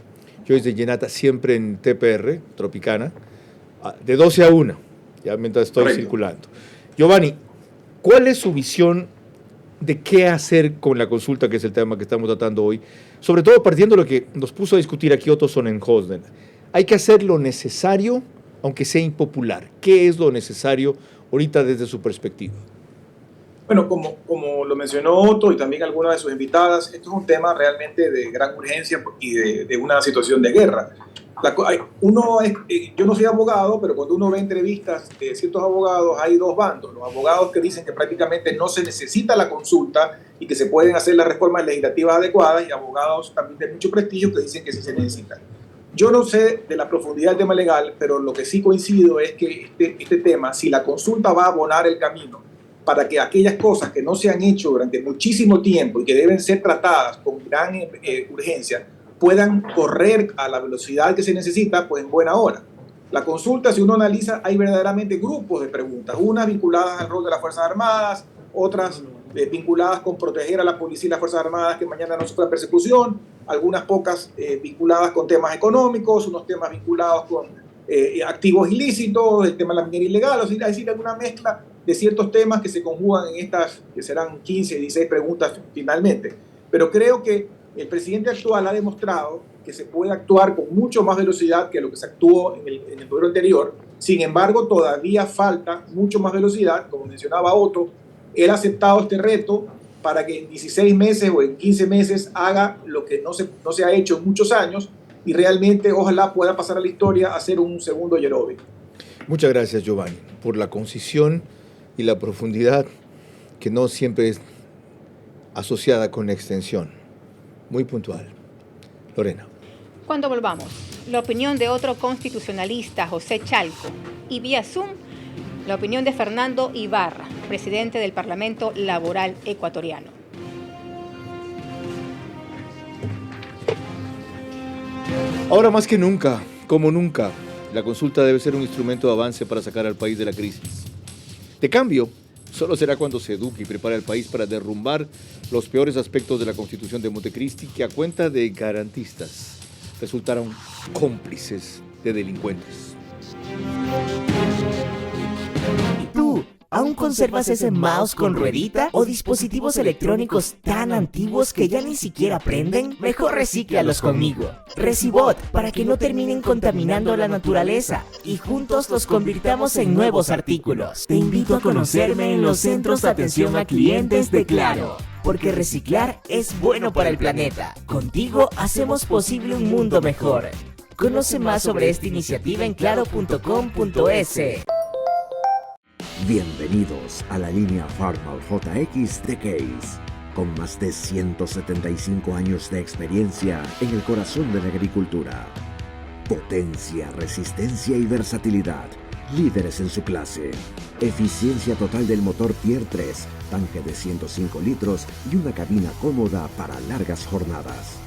Joyce de Ginata, siempre en TPR, Tropicana, de 12 a 1, ya mientras estoy circulando. Giovanni, ¿cuál es su visión de qué hacer con la consulta, que es el tema que estamos tratando hoy? Sobre todo partiendo de lo que nos puso a discutir aquí Otto Sonnenhausen. Hay que hacer lo necesario, aunque sea impopular. ¿Qué es lo necesario ahorita desde su perspectiva? Bueno, como lo mencionó Otto y también algunas de sus invitadas, esto es un tema realmente de gran urgencia y de una situación de guerra. Yo no soy abogado, pero cuando uno ve entrevistas de ciertos abogados, hay dos bandos. Los abogados que dicen que prácticamente no se necesita la consulta y que se pueden hacer las reformas legislativas adecuadas, y abogados también de mucho prestigio que dicen que sí se necesita. Yo no sé de la profundidad del tema legal, pero lo que sí coincido es que este tema, si la consulta va a abonar el camino para que aquellas cosas que no se han hecho durante muchísimo tiempo y que deben ser tratadas con gran urgencia, puedan correr a la velocidad que se necesita, pues en buena hora. La consulta, si uno analiza, hay verdaderamente grupos de preguntas, unas vinculadas al rol de las Fuerzas Armadas, otras vinculadas con proteger a la policía y las Fuerzas Armadas que mañana no sufran persecución, algunas pocas vinculadas con temas económicos, unos temas vinculados con activos ilícitos, el tema de la minería ilegal, es decir, alguna mezcla de ciertos temas que se conjugan en estas, que serán 15, 16 preguntas finalmente. Pero creo que el presidente actual ha demostrado que se puede actuar con mucho más velocidad que lo que se actuó en el periodo anterior. Sin embargo, todavía falta mucho más velocidad. Como mencionaba Otto, él ha aceptado este reto para que en 16 meses o en 15 meses haga lo que no se ha hecho en muchos años, y realmente ojalá pueda pasar a la historia a ser un segundo Yerobi. Muchas gracias, Giovanni, por la concisión y la profundidad que no siempre es asociada con extensión. Muy puntual. Lorena. Cuando volvamos, la opinión de otro constitucionalista, José Chalco, y vía Zoom, la opinión de Fernando Ibarra, presidente del Parlamento Laboral Ecuatoriano. Ahora más que nunca, como nunca, la consulta debe ser un instrumento de avance para sacar al país de la crisis. De cambio, solo será cuando se eduque y prepare al país para derrumbar los peores aspectos de la Constitución de Montecristi, que a cuenta de garantistas resultaron cómplices de delincuentes. ¿Y tú? ¿Aún conservas ese mouse con ruedita o dispositivos electrónicos tan antiguos que ya ni siquiera prenden? Mejor recíclalos conmigo. Recibot, para que no terminen contaminando la naturaleza y juntos los convirtamos en nuevos artículos. Te invito a conocerme en los centros de atención a clientes de Claro, porque reciclar es bueno para el planeta. Contigo hacemos posible un mundo mejor. Conoce más sobre esta iniciativa en claro.com.es. Bienvenidos a la línea Farmal JX de Case, con más de 175 años de experiencia en el corazón de la agricultura. Potencia, resistencia y versatilidad, líderes en su clase. Eficiencia total del motor Tier 3, tanque de 105 litros y una cabina cómoda para largas jornadas.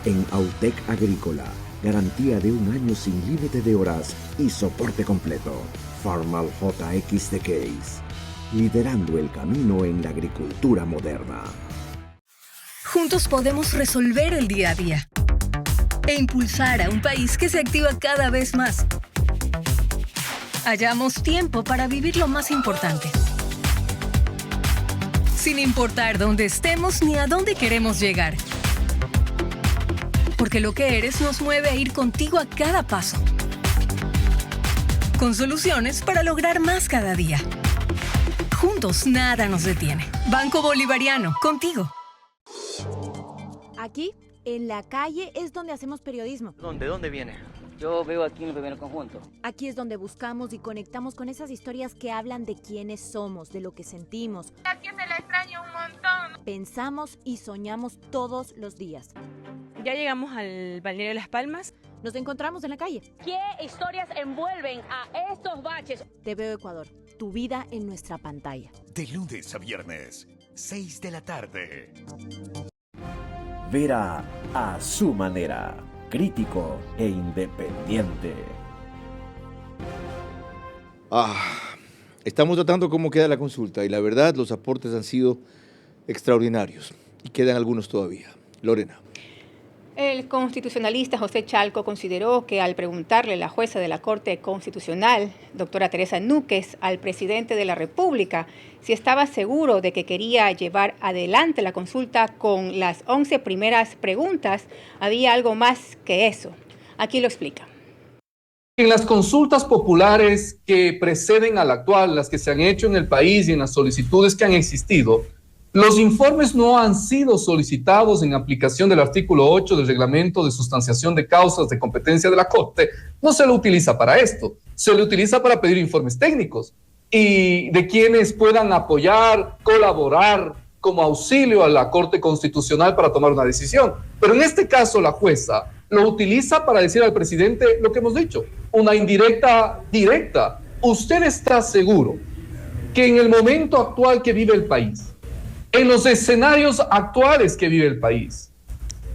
En Autec Agrícola, garantía de 1 año sin límite de horas y soporte completo. Farmal JX de Case, liderando el camino en la agricultura moderna. Juntos podemos resolver el día a día e impulsar a un país que se activa cada vez más. Hallamos tiempo para vivir lo más importante, sin importar dónde estemos ni a dónde queremos llegar. Porque lo que eres nos mueve a ir contigo a cada paso, con soluciones para lograr más cada día. Juntos nada nos detiene. Banco Bolivariano, contigo. Aquí, en la calle, es donde hacemos periodismo. ¿De dónde viene? Yo veo aquí en el primer conjunto. Aquí es donde buscamos y conectamos con esas historias que hablan de quiénes somos, de lo que sentimos. A quien me la extraña un montón. Pensamos y soñamos todos los días. Ya llegamos al balneario de Las Palmas. Nos encontramos en la calle. ¿Qué historias envuelven a estos baches? Te veo Ecuador, tu vida en nuestra pantalla. De lunes a viernes, 6 de la tarde. Vera a su manera, crítico e independiente. Estamos tratando cómo queda la consulta y la verdad los aportes han sido extraordinarios y quedan algunos todavía. Lorena. El constitucionalista José Chalco consideró que al preguntarle la jueza de la Corte Constitucional, doctora Teresa Núquez, al presidente de la República, si estaba seguro de que quería llevar adelante la consulta con las 11 primeras preguntas, había algo más que eso. Aquí lo explica. En las consultas populares que preceden a la actual, las que se han hecho en el país y en las solicitudes que han existido, los informes no han sido solicitados en aplicación del artículo 8 del reglamento de sustanciación de causas de competencia de la Corte. No se lo utiliza para esto, se le utiliza para pedir informes técnicos y de quienes puedan apoyar, colaborar como auxilio a la Corte Constitucional para tomar una decisión. Pero en este caso la jueza lo utiliza para decir al presidente lo que hemos dicho, una indirecta directa. ¿Usted está seguro que en el momento actual que vive el país, en los escenarios actuales que vive el país,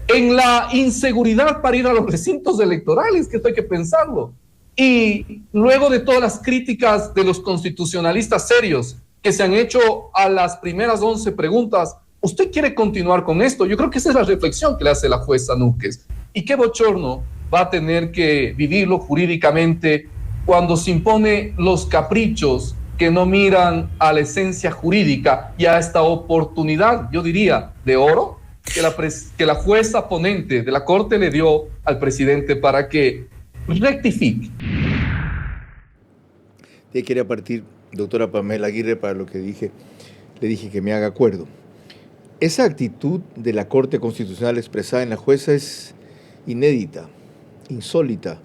en la inseguridad para ir a los recintos electorales, que esto hay que pensarlo, y luego de todas las críticas de los constitucionalistas serios que se han hecho a las primeras 11 preguntas, ¿usted quiere continuar con esto? Yo creo que esa es la reflexión que le hace la jueza Núquez. Y qué bochorno va a tener que vivirlo jurídicamente cuando se impone los caprichos que no miran a la esencia jurídica y a esta oportunidad, yo diría, de oro, que la jueza ponente de la Corte le dio al presidente para que rectifique. Te quería partir, doctora Pamela Aguirre, para lo que le dije que me haga acuerdo. Esa actitud de la Corte Constitucional expresada en la jueza es inédita, insólita,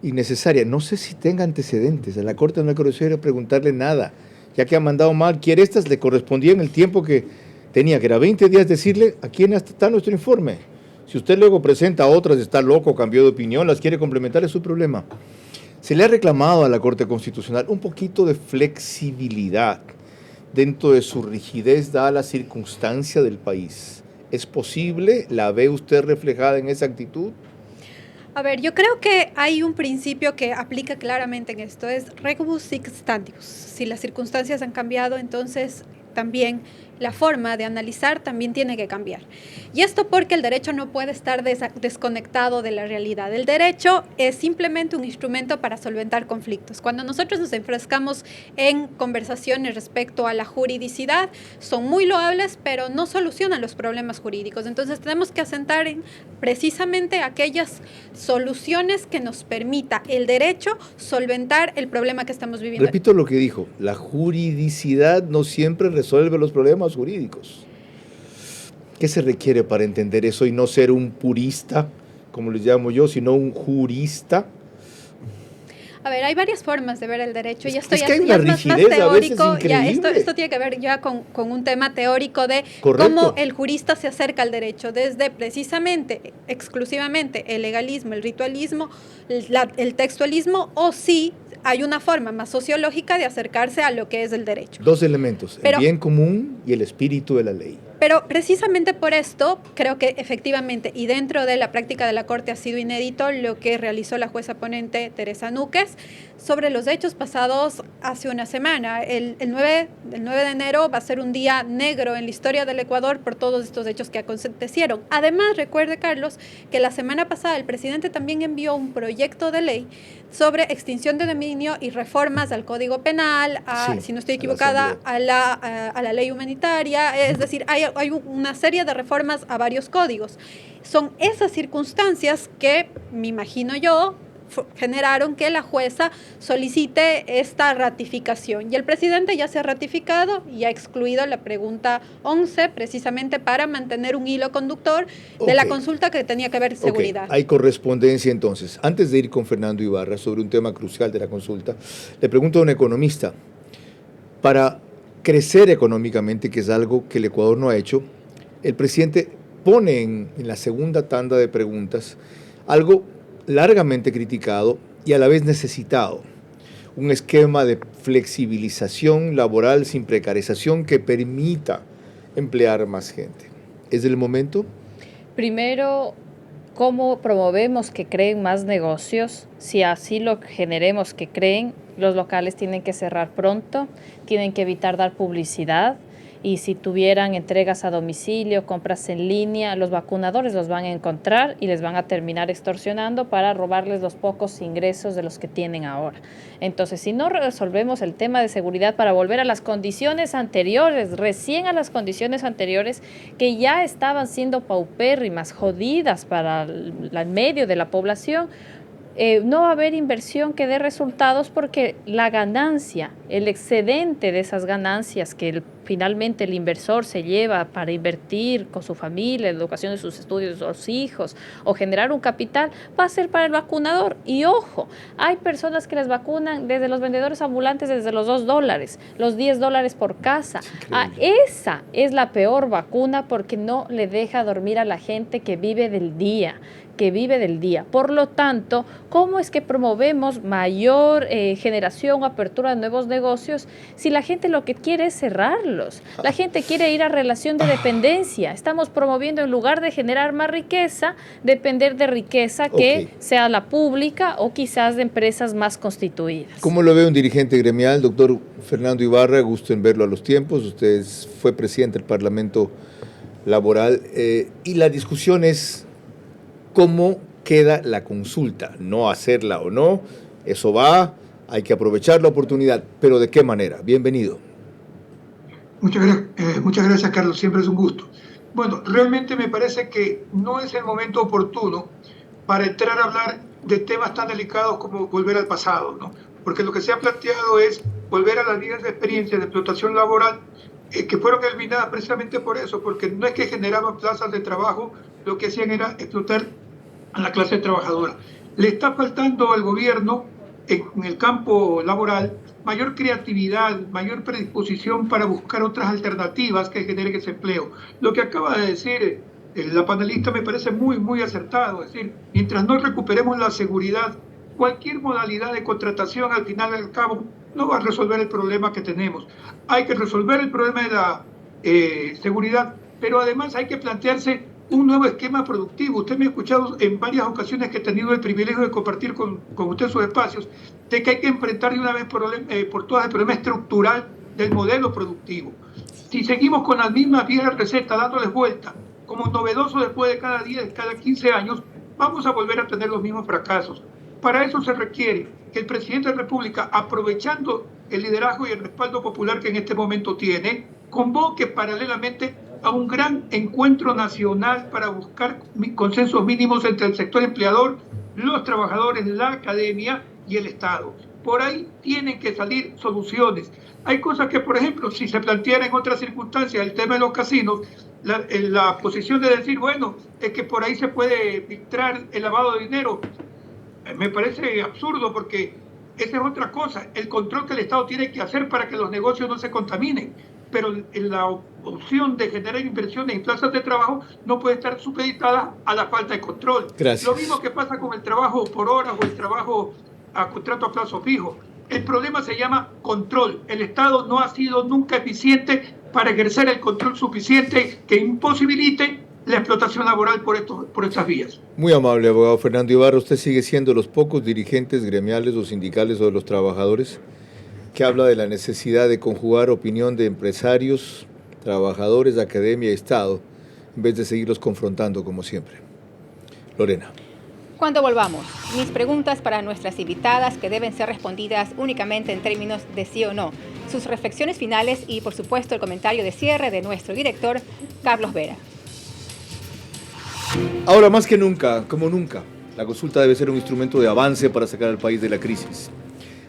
innecesaria. No sé si tenga antecedentes. A la Corte no le corresponde preguntarle nada, ya que ha mandado mal. Quiere estas, le correspondía en el tiempo que tenía, que era 20 días, decirle a quién está nuestro informe. Si usted luego presenta otras, está loco, cambió de opinión, las quiere complementar, es su problema. Se le ha reclamado a la Corte Constitucional un poquito de flexibilidad dentro de su rigidez dada la circunstancia del país. ¿Es posible? ¿La ve usted reflejada en esa actitud? A ver, yo creo que hay un principio que aplica claramente en esto, es rebus sic stantibus. Si las circunstancias han cambiado, entonces también la forma de analizar también tiene que cambiar. Y esto porque el derecho no puede estar desconectado de la realidad. El derecho es simplemente un instrumento para solventar conflictos. Cuando nosotros nos enfrascamos en conversaciones respecto a la juridicidad, son muy loables, pero no solucionan los problemas jurídicos. Entonces tenemos que asentar en precisamente aquellas soluciones que nos permita el derecho solventar el problema que estamos viviendo. Repito lo que dijo, la juridicidad no siempre resuelve los problemas jurídicos. ¿Qué se requiere para entender eso y no ser un purista, como les llamo yo, sino un jurista? A ver, hay varias formas de ver el derecho y esto es ya que hay es una más rigidez teórico. a veces increíble. Esto tiene que ver ya con un tema teórico de Correcto. cómo el jurista se acerca al derecho, desde precisamente, exclusivamente el legalismo, el ritualismo, el textualismo, o si hay una forma más sociológica de acercarse a lo que es el derecho. Dos elementos, Pero- el bien común y el espíritu de la ley. Pero precisamente por esto, creo que efectivamente, y dentro de la práctica de la Corte ha sido inédito lo que realizó la jueza ponente Teresa Núquez sobre los hechos pasados hace una semana. El 9 de enero va a ser un día negro en la historia del Ecuador por todos estos hechos que acontecieron. Además, recuerde, Carlos, que la semana pasada el presidente también envió un proyecto de ley sobre extinción de dominio y reformas al Código Penal, si no estoy equivocada, a la ley humanitaria, es decir, hay una serie de reformas a varios códigos. Son esas circunstancias que, me imagino yo, generaron que la jueza solicite esta ratificación. Y el presidente ya se ha ratificado y ha excluido la pregunta 11 precisamente para mantener un hilo conductor de la consulta que tenía que ver seguridad. Hay correspondencia entonces. Antes de ir con Fernando Ibarra sobre un tema crucial de la consulta, le pregunto a un economista, para crecer económicamente, que es algo que el Ecuador no ha hecho, el presidente pone en la segunda tanda de preguntas algo largamente criticado y a la vez necesitado, un esquema de flexibilización laboral sin precarización que permita emplear más gente. ¿Es el momento? Primero, ¿cómo promovemos que creen más negocios? Si así lo generemos que creen, los locales tienen que cerrar pronto, tienen que evitar dar publicidad. Y si tuvieran entregas a domicilio, compras en línea, los vacunadores los van a encontrar y les van a terminar extorsionando para robarles los pocos ingresos de los que tienen ahora. Entonces, si no resolvemos el tema de seguridad para volver a las condiciones anteriores, recién a las condiciones anteriores que ya estaban siendo paupérrimas, jodidas para el medio de la población, no va a haber inversión que dé resultados porque la ganancia, el excedente de esas ganancias que finalmente el inversor se lleva para invertir con su familia, en la educación de sus estudios de sus hijos o generar un capital, va a ser para el vacunador. Y ojo, hay personas que les vacunan desde los vendedores ambulantes desde los $2, los $10 por casa. Esa es la peor vacuna porque no le deja dormir a la gente que vive del día. Por lo tanto, ¿cómo es que promovemos mayor generación o apertura de nuevos negocios si la gente lo que quiere es cerrarlos? La gente quiere ir a relación de dependencia. Estamos promoviendo, en lugar de generar más riqueza, depender de riqueza que sea la pública o quizás de empresas más constituidas. ¿Cómo lo ve un dirigente gremial? Doctor Fernando Ibarra, gusto en verlo a los tiempos. Usted fue presidente del Parlamento Laboral y la discusión es ¿cómo queda la consulta? No hacerla o no, eso va, hay que aprovechar la oportunidad, pero ¿de qué manera? Bienvenido. Muchas gracias, Carlos, siempre es un gusto. Bueno, realmente me parece que no es el momento oportuno para entrar a hablar de temas tan delicados como volver al pasado, ¿no? Porque lo que se ha planteado es volver a las vías de experiencia de explotación laboral que fueron eliminadas precisamente por eso, porque no es que generaban plazas de trabajo, lo que hacían era explotar a la clase trabajadora. Le está faltando al gobierno en el campo laboral mayor creatividad, mayor predisposición para buscar otras alternativas que generen ese empleo. Lo que acaba de decir la panelista me parece muy acertado, es decir, mientras no recuperemos la seguridad, cualquier modalidad de contratación al final del cabo no va a resolver el problema que tenemos. Hay que resolver el problema de la seguridad, pero además hay que plantearse un nuevo esquema productivo. Usted me ha escuchado en varias ocasiones que he tenido el privilegio de compartir con usted sus espacios, de que hay que enfrentar de una vez por todas el problema estructural del modelo productivo. Si seguimos con las mismas viejas recetas dándoles vuelta, como novedoso después de cada 10, cada 15 años, vamos a volver a tener los mismos fracasos. Para eso se requiere que el presidente de la República, aprovechando el liderazgo y el respaldo popular que en este momento tiene, convoque paralelamente a un gran encuentro nacional para buscar consensos mínimos entre el sector empleador, los trabajadores, la academia y el Estado. Por ahí tienen que salir soluciones. Hay cosas que, por ejemplo, si se planteara en otras circunstancias el tema de los casinos, la posición de decir, bueno, es que por ahí se puede filtrar el lavado de dinero, me parece absurdo, porque esa es otra cosa, el control que el Estado tiene que hacer para que los negocios no se contaminen. Pero la opción de generar inversiones en plazas de trabajo no puede estar supeditada a la falta de control. Gracias. Lo mismo que pasa con el trabajo por horas o el trabajo a contrato a plazo fijo. El problema se llama control. El Estado no ha sido nunca eficiente para ejercer el control suficiente que imposibilite la explotación laboral por estas vías. Muy amable, abogado Fernando Ibarra. ¿Usted sigue siendo los pocos dirigentes gremiales o sindicales o de los trabajadores que habla de la necesidad de conjugar opinión de empresarios, trabajadores, academia y Estado, en vez de seguirlos confrontando como siempre? Lorena. Cuando volvamos, mis preguntas para nuestras invitadas, que deben ser respondidas únicamente en términos de sí o no, sus reflexiones finales y, por supuesto, el comentario de cierre de nuestro director, Carlos Vera. Ahora más que nunca, como nunca, la consulta debe ser un instrumento de avance para sacar al país de la crisis.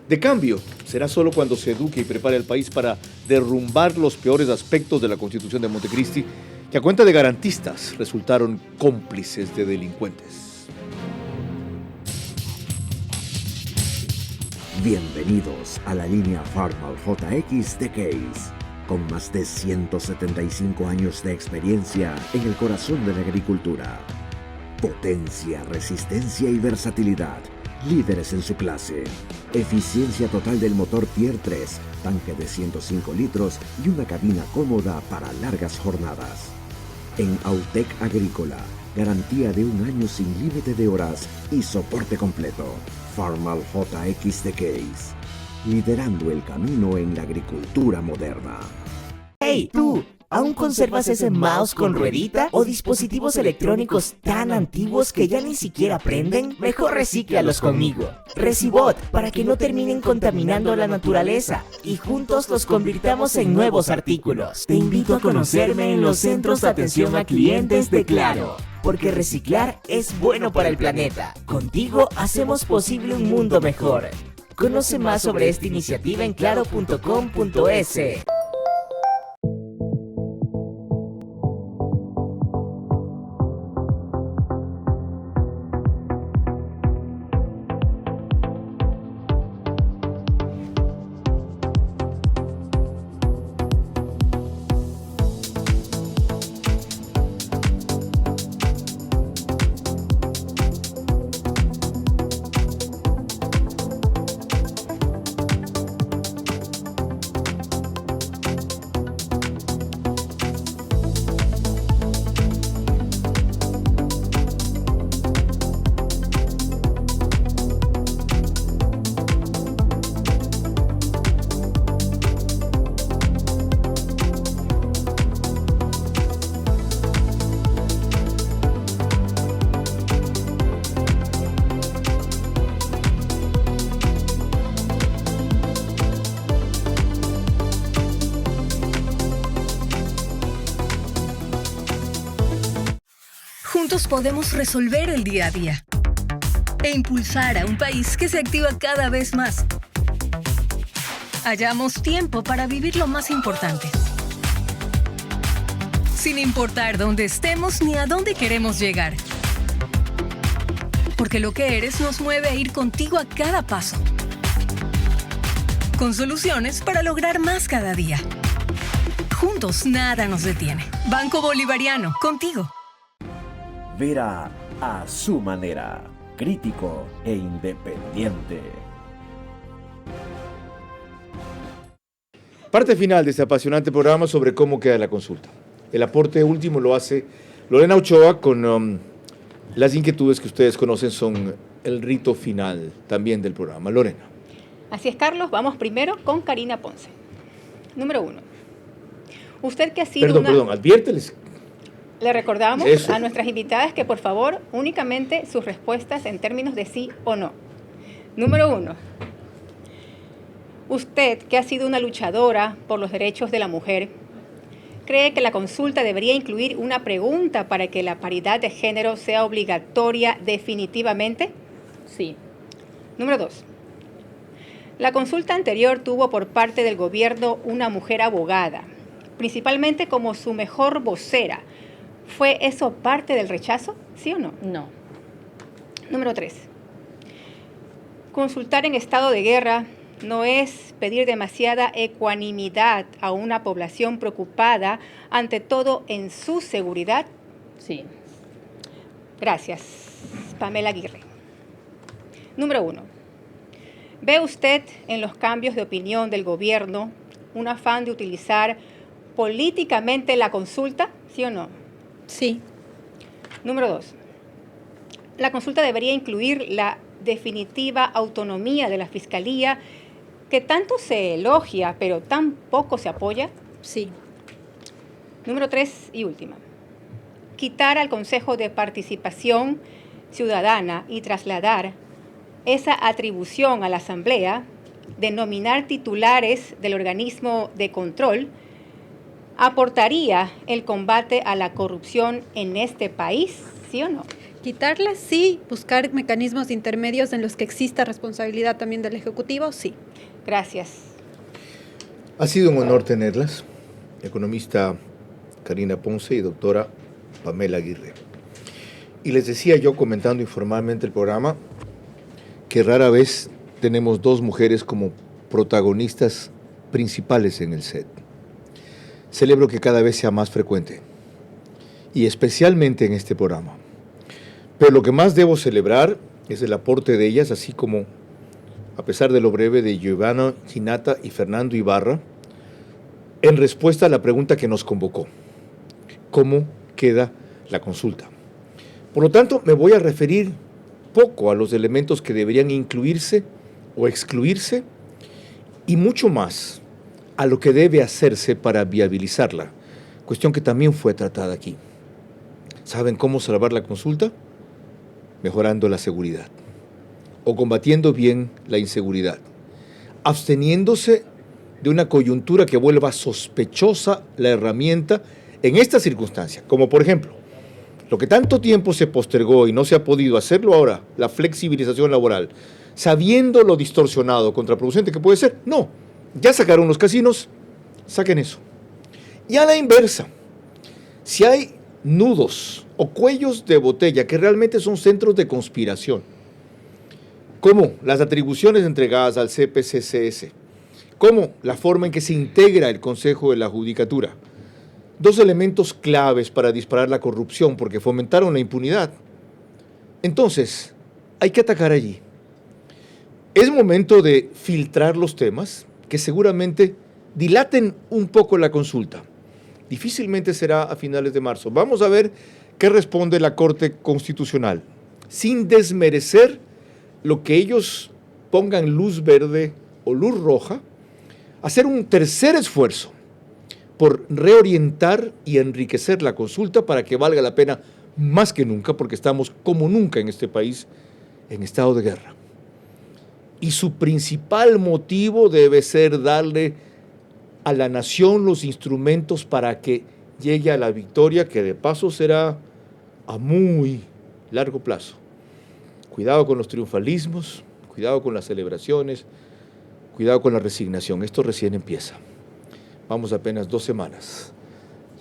De cambio, será solo cuando se eduque y prepare al país para derrumbar los peores aspectos de la Constitución de Montecristi, que a cuenta de garantistas resultaron cómplices de delincuentes. Bienvenidos a la línea Farmal JX de Case, con más de 175 años de experiencia en el corazón de la agricultura. Potencia, resistencia y versatilidad, líderes en su clase. Eficiencia total del motor Tier 3, tanque de 105 litros y una cabina cómoda para largas jornadas. En Autec Agrícola, garantía de 1 año sin límite de horas y soporte completo. Farmal JX de Case, liderando el camino en la agricultura moderna. ¡Hey, tú! ¿Aún conservas ese mouse con ruedita o dispositivos electrónicos tan antiguos que ya ni siquiera prenden? Mejor recíclalos conmigo. Recibot, para que no terminen contaminando la naturaleza y juntos los convirtamos en nuevos artículos. Te invito a conocerme en los centros de atención a clientes de Claro, porque reciclar es bueno para el planeta. Contigo hacemos posible un mundo mejor. Conoce más sobre esta iniciativa en claro.com.es. Juntos podemos resolver el día a día e impulsar a un país que se activa cada vez más. Hallamos tiempo para vivir lo más importante, sin importar dónde estemos ni a dónde queremos llegar. Porque lo que eres nos mueve a ir contigo a cada paso, con soluciones para lograr más cada día. Juntos nada nos detiene. Banco Bolivariano, contigo. Vera a su manera, crítico e independiente. Parte final de este apasionante programa sobre cómo queda la consulta. El aporte último lo Lorena Ochoa, con las inquietudes que ustedes conocen, son el rito final también del programa. Lorena. Así es, Carlos. Vamos primero con Karina Ponce. Número 1. Usted que ha sido Perdón, adviérteles. Le recordamos Eso. a nuestras invitadas que, por favor, únicamente sus respuestas en términos de sí o no. Número 1. Usted, que ha sido una luchadora por los derechos de la mujer, ¿cree que la consulta debería incluir una pregunta para que la paridad de género sea obligatoria definitivamente? Sí. Número 2. La consulta anterior tuvo por parte del gobierno una mujer abogada, principalmente como su mejor vocera. ¿Fue eso parte del rechazo? ¿Sí o no? No. Número 3. Consultar en estado de guerra no es pedir demasiada ecuanimidad a una población preocupada, ante todo en su seguridad. Sí. Gracias, Pamela Aguirre. Número 1. ¿Ve usted en los cambios de opinión del gobierno un afán de utilizar políticamente la consulta? ¿Sí o no? Sí. Número 2. La consulta debería incluir la definitiva autonomía de la Fiscalía, que tanto se elogia, pero tan poco se apoya. Sí. Número 3 y última. Quitar al Consejo de Participación Ciudadana y trasladar esa atribución a la Asamblea de nominar titulares del organismo de control aportaría el combate a la corrupción en este país, ¿sí o no? Quitarlas, sí. Buscar mecanismos intermedios en los que exista responsabilidad también del Ejecutivo, sí. Gracias. Ha sido un honor tenerlas, economista Karina Ponce y doctora Pamela Aguirre. Y les decía yo, comentando informalmente el programa, que rara vez tenemos dos mujeres como protagonistas principales en el set. Celebro que cada vez sea más frecuente, y especialmente en este programa. Pero lo que más debo celebrar es el aporte de ellas, así como, a pesar de lo breve, de Giovanna Ginata y Fernando Ibarra, en respuesta a la pregunta que nos convocó: ¿cómo queda la consulta? Por lo tanto, me voy a referir poco a los elementos que deberían incluirse o excluirse, y mucho más a lo que debe hacerse para viabilizarla, cuestión que también fue tratada aquí. ¿Saben cómo salvar la consulta? Mejorando la seguridad, o combatiendo bien la inseguridad, absteniéndose de una coyuntura que vuelva sospechosa la herramienta en esta circunstancia, como por ejemplo, lo que tanto tiempo se postergó y no se ha podido hacerlo ahora, la flexibilización laboral, sabiendo lo distorsionado, contraproducente que puede ser. No, ya sacaron los casinos, saquen eso. Y a la inversa, si hay nudos o cuellos de botella que realmente son centros de conspiración, como las atribuciones entregadas al CPCCS, como la forma en que se integra el Consejo de la Judicatura, dos elementos claves para disparar la corrupción porque fomentaron la impunidad. Entonces, hay que atacar allí. Es momento de filtrar los temas que seguramente dilaten un poco la consulta. Difícilmente será a finales de marzo. Vamos a ver qué responde la Corte Constitucional, sin desmerecer lo que ellos pongan luz verde o luz roja, hacer un tercer esfuerzo por reorientar y enriquecer la consulta para que valga la pena más que nunca, porque estamos como nunca en este país en estado de guerra. Y su principal motivo debe ser darle a la nación los instrumentos para que llegue a la victoria, que de paso será a muy largo plazo. Cuidado con los triunfalismos, cuidado con las celebraciones, cuidado con la resignación. Esto recién empieza. Vamos apenas 2 semanas.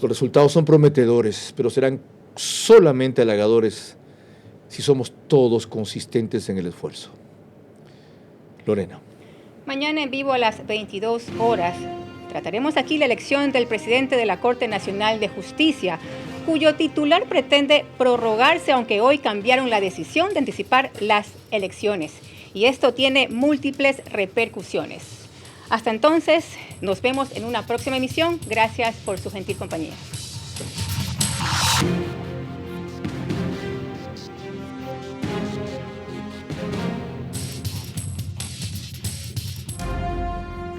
Los resultados son prometedores, pero serán solamente halagadores si somos todos consistentes en el esfuerzo. Lorena. Mañana en vivo a las 22 horas trataremos aquí la elección del presidente de la Corte Nacional de Justicia, cuyo titular pretende prorrogarse, aunque hoy cambiaron la decisión de anticipar las elecciones. Y esto tiene múltiples repercusiones. Hasta entonces, nos vemos en una próxima emisión. Gracias por su gentil compañía.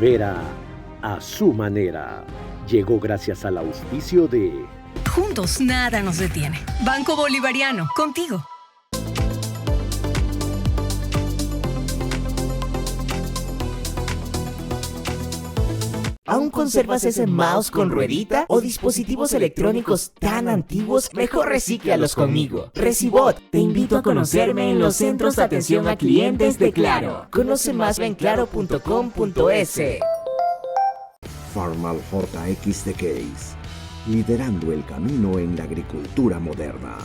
Vera a su manera. Llegó gracias al auspicio de... Juntos nada nos detiene. Banco Bolivariano, contigo. ¿Aún conservas ese mouse con ruedita o dispositivos electrónicos tan antiguos? Mejor recíclalos conmigo. Recibot, te invito a conocerme en los centros de atención a clientes de Claro. Conoce más en claro.com.es. Farmal JX The Case, liderando el camino en la agricultura moderna.